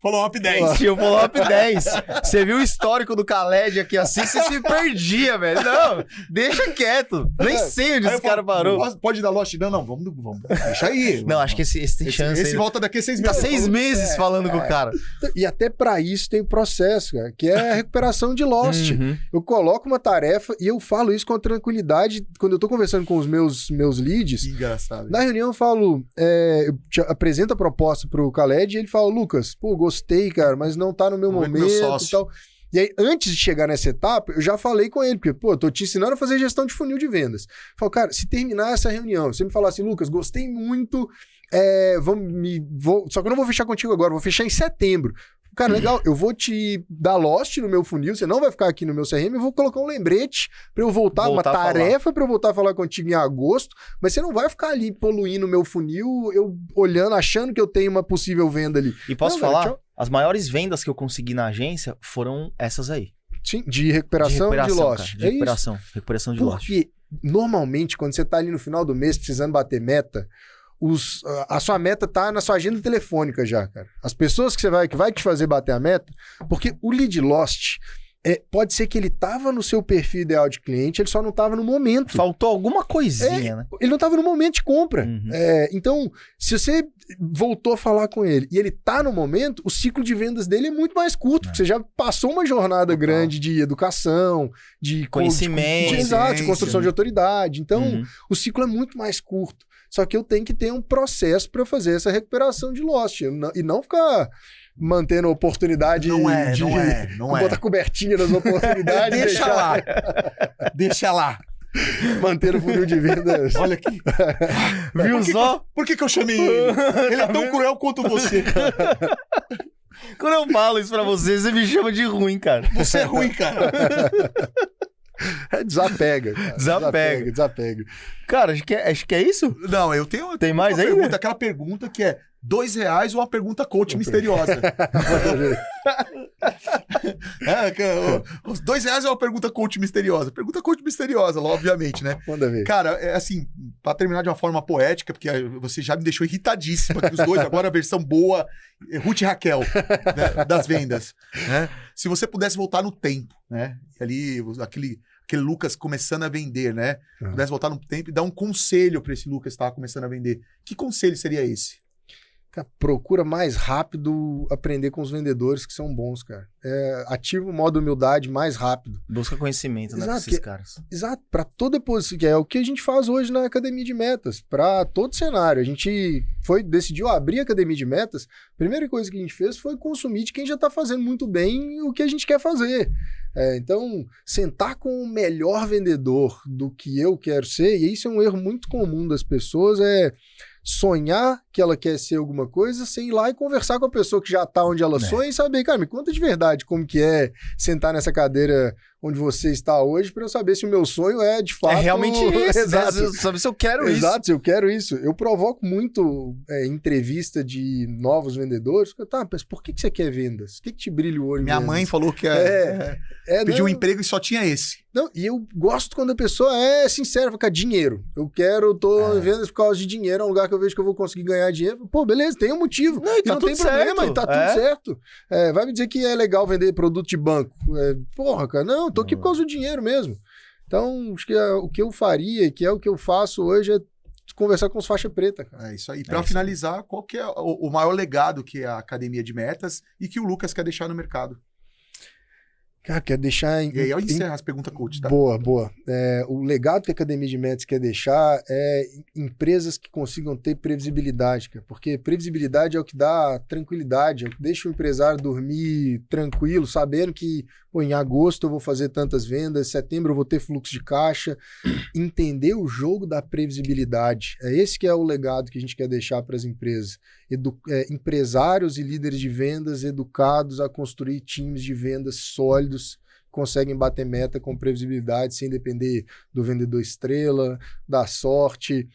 Follow-up 10. Tinha o follow-up 10. Você viu o histórico do Khaled aqui assim, você se perdia, velho. Não, deixa Fique quieto. Nem sei onde esse cara parou. Pode dar Lost? Não, vamos. Deixa aí. Não, acho que esse tem chance. Esse volta daqui a 6 meses. Tá 6 meses falando com o cara. E até pra isso tem processo, cara, que é a recuperação de Lost. Eu coloco uma tarefa e eu falo isso com tranquilidade quando eu tô conversando com os meus leads. Engraçado. Na reunião eu falo, eu apresento a proposta pro Khaled e ele fala, Lucas, pô, gostei, cara, mas não tá no meu momento e tal. E aí, antes de chegar nessa etapa, eu já falei com ele, porque, pô, tô te ensinando a fazer gestão de funil de vendas. Falo, cara, se terminar essa reunião, você me falar assim, Lucas, gostei muito, só que eu não vou fechar contigo agora, vou fechar em setembro. Cara, legal, eu vou te dar Lost no meu funil, você não vai ficar aqui no meu CRM, eu vou colocar um lembrete pra eu voltar uma tarefa pra eu voltar a falar contigo em agosto, mas você não vai ficar ali poluindo o meu funil, eu olhando, achando que eu tenho uma possível venda ali. E posso falar, as maiores vendas que eu consegui na agência foram essas aí. Sim, de recuperação de Lost. Cara, recuperação de Lost. Porque, normalmente, quando você tá ali no final do mês precisando bater meta, a sua meta tá na sua agenda telefônica já, cara. As pessoas que vai te fazer bater a meta, porque o lead lost pode ser que ele tava no seu perfil ideal de cliente, ele só não tava no momento. Faltou alguma coisinha, né? Ele não tava no momento de compra. Então, se você voltou a falar com ele e ele tá no momento, o ciclo de vendas dele é muito mais curto, porque você já passou uma jornada grande de educação, de conhecimento, de construção de autoridade. Então, o ciclo é muito mais curto. Só que eu tenho que ter um processo para fazer essa recuperação de Lost. E não ficar mantendo a oportunidade não botar cobertinha nas oportunidades. Deixa lá. Manter o funil de vendas. Olha aqui. Viu só? Por que eu chamei ele? Ele é tão cruel quanto você. Quando eu falo isso pra você me chama de ruim, cara. Você é ruim, cara. Desapega, cara. Desapega. Cara, acho que é isso? Não, eu tenho. Tem mais aí? Aquela pergunta que é R$2 ou uma pergunta coach misteriosa? Os R$2 é uma pergunta coach misteriosa. Pergunta coach misteriosa, obviamente, né? Manda ver. Cara, é assim, pra terminar de uma forma poética, porque você já me deixou irritadíssimo aqui os dois, agora a versão boa, Ruth e Raquel, né, das vendas, né? Se você pudesse voltar no tempo, né? Ali, aquele Lucas começando a vender, né? Pudesse voltar no tempo e dar um conselho para esse Lucas que estava começando a vender. Que conselho seria esse? Cara, procura mais rápido aprender com os vendedores que são bons, cara. Ativa o modo humildade mais rápido. Busca conhecimento, né, com esses caras. Exato, para toda posição, que é o que a gente faz hoje na Academia de Metas, para todo cenário. A gente decidiu abrir a Academia de Metas, a primeira coisa que a gente fez foi consumir de quem já está fazendo muito bem o que a gente quer fazer. Então, sentar com o melhor vendedor do que eu quero ser, e isso é um erro muito comum das pessoas, sonhar que ela quer ser alguma coisa sem ir lá e conversar com a pessoa que já tá onde ela sonha e saber, cara, me conta de verdade como que é sentar nessa cadeira onde você está hoje para eu saber se o meu sonho é de fato... É realmente isso, exato. Né? Saber se eu quero isso. Exato, se eu quero isso. Eu provoco muito entrevista de novos vendedores. Tá, mas por que você quer vendas? O que te brilha o olho? Minha mãe falou que pediu um emprego e só tinha esse. Não, e eu gosto quando a pessoa é sincera, fica dinheiro. Tô em vendas por causa de dinheiro, é um lugar que eu vejo que eu vou conseguir ganhar dinheiro. Pô, beleza, tem um motivo. Não, e tá não tem problema, e tá tudo certo. Vai me dizer que é legal vender produto de banco. Porra, cara, não, tô aqui por causa do dinheiro mesmo. Então, acho que o que eu faria, que é o que eu faço hoje, é conversar com os faixa preta. Cara. É isso aí. Para finalizar, qual que é o maior legado que é a Academia de Metas e que o Lucas quer deixar no mercado? Cara, quer deixar... E aí eu encerro as perguntas coach, tá? Boa. O legado que a Academia de Metas quer deixar é empresas que consigam ter previsibilidade, cara, porque previsibilidade é o que dá tranquilidade, é o que deixa o empresário dormir tranquilo, sabendo que em agosto eu vou fazer tantas vendas, em setembro eu vou ter fluxo de caixa, entender o jogo da previsibilidade. É esse que é o legado que a gente quer deixar para as empresas. Empresários e líderes de vendas educados a construir times de vendas sólidos, conseguem bater meta com previsibilidade, sem depender do vendedor estrela, da sorte,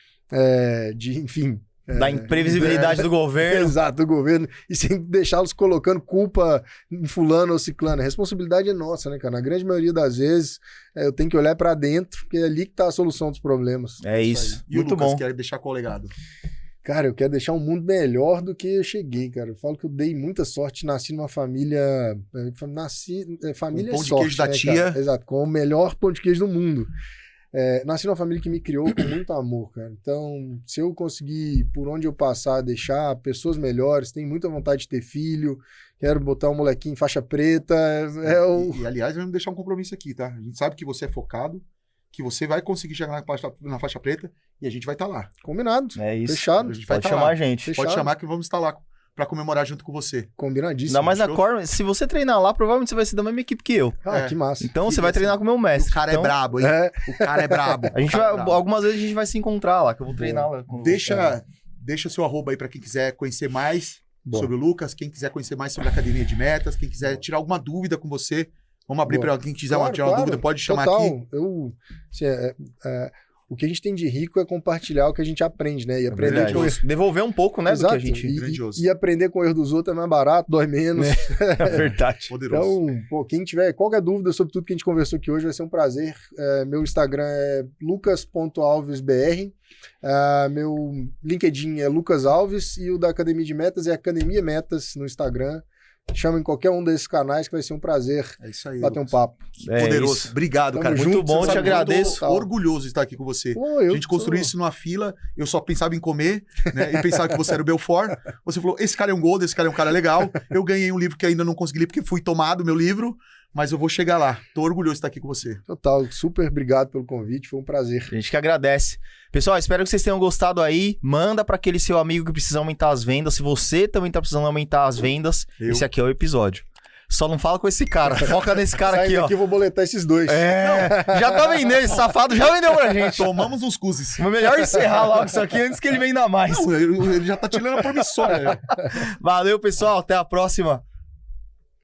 enfim... Da imprevisibilidade do governo. Exato, do governo. E sem deixá-los colocando culpa em fulano ou ciclano. A responsabilidade é nossa, né, cara? Na grande maioria das vezes, eu tenho que olhar para dentro, porque é ali que tá a solução dos problemas. É isso. E muito o Lucas bom. quer deixar qual legado? Cara, eu quero deixar um mundo melhor do que eu cheguei, cara. Eu falo que eu dei muita sorte, nasci numa família... família com pão é de sorte, queijo da né, tia. cara? Exato, com o melhor pão de queijo do mundo. nasci numa família que me criou com muito amor, cara. Então, se eu conseguir, por onde eu passar, deixar pessoas melhores, tenho muita vontade de ter filho, quero botar um molequinho em faixa preta. E, aliás, vamos deixar um compromisso aqui, tá? A gente sabe que você é focado, que você vai conseguir chegar na faixa preta e a gente vai estar lá. Combinado. É isso. Fechado. A gente vai Pode chamar a gente. Fechado. Pode chamar que vamos estar lá pra comemorar junto com você. Combinadíssimo. Ainda mais na Show. Core, se você treinar lá, provavelmente você vai ser da mesma equipe que eu. Ah, que massa. Então Que você vai desse- treinar com o meu mestre. O cara Então, é brabo, hein? O cara é brabo. A gente O cara vai, é brabo. algumas vezes a gente vai se encontrar lá, que eu vou treinar lá. com- Deixa seu arroba aí pra quem quiser conhecer mais Boa. sobre o Lucas, quem quiser conhecer mais sobre a Academia de Metas, quem quiser tirar alguma dúvida com você. Vamos abrir Boa. para quem quiser Claro, tirar uma claro. dúvida, pode chamar Total. aqui. O que a gente tem de rico é compartilhar o que a gente aprende, né? E aprender Verdade. com o erro. Devolver um pouco, né, do que a Exato. gente... Grandioso. E aprender com o erro dos outros é mais barato, dói menos. É verdade. Poderoso. Então, pô, quem tiver qualquer dúvida sobre tudo que a gente conversou aqui hoje, vai ser um prazer. Meu Instagram é lucas.alvesbr. Meu LinkedIn é Lucas Alves. E o da Academia de Metas é Academia Metas no Instagram. Chamem qualquer um desses canais que vai ser um prazer É isso aí. bater um Lucas. papo. É Poderoso. isso. Obrigado, Tamo cara. junto, Muito bom, Você te sabe que eu agradeço. tô orgulhoso de estar aqui com você. Pô, A gente construiu isso numa fila, eu só pensava em comer, né? E pensava que você era o Belfort. Você falou, esse cara é um gold, esse cara é um cara legal. Eu ganhei um livro que ainda não consegui ler porque fui tomado, meu livro, mas eu vou chegar lá. Tô orgulhoso de estar aqui com você. Total. Super obrigado pelo convite. Foi um prazer. A gente que agradece. Pessoal, espero que vocês tenham gostado aí. Manda pra aquele seu amigo que precisa aumentar as vendas. Se você também tá precisando aumentar as vendas, esse aqui é o episódio. Só não fala com esse cara. Foca nesse cara aqui, Saindo ó. aqui, eu vou boletar esses dois. Já tá vendendo, esse safado já vendeu pra gente. Tomamos uns cuzes. Mas melhor encerrar logo isso aqui antes que ele venda mais. Não, ele já tá tirando a promissória. Valeu, pessoal. Até a próxima.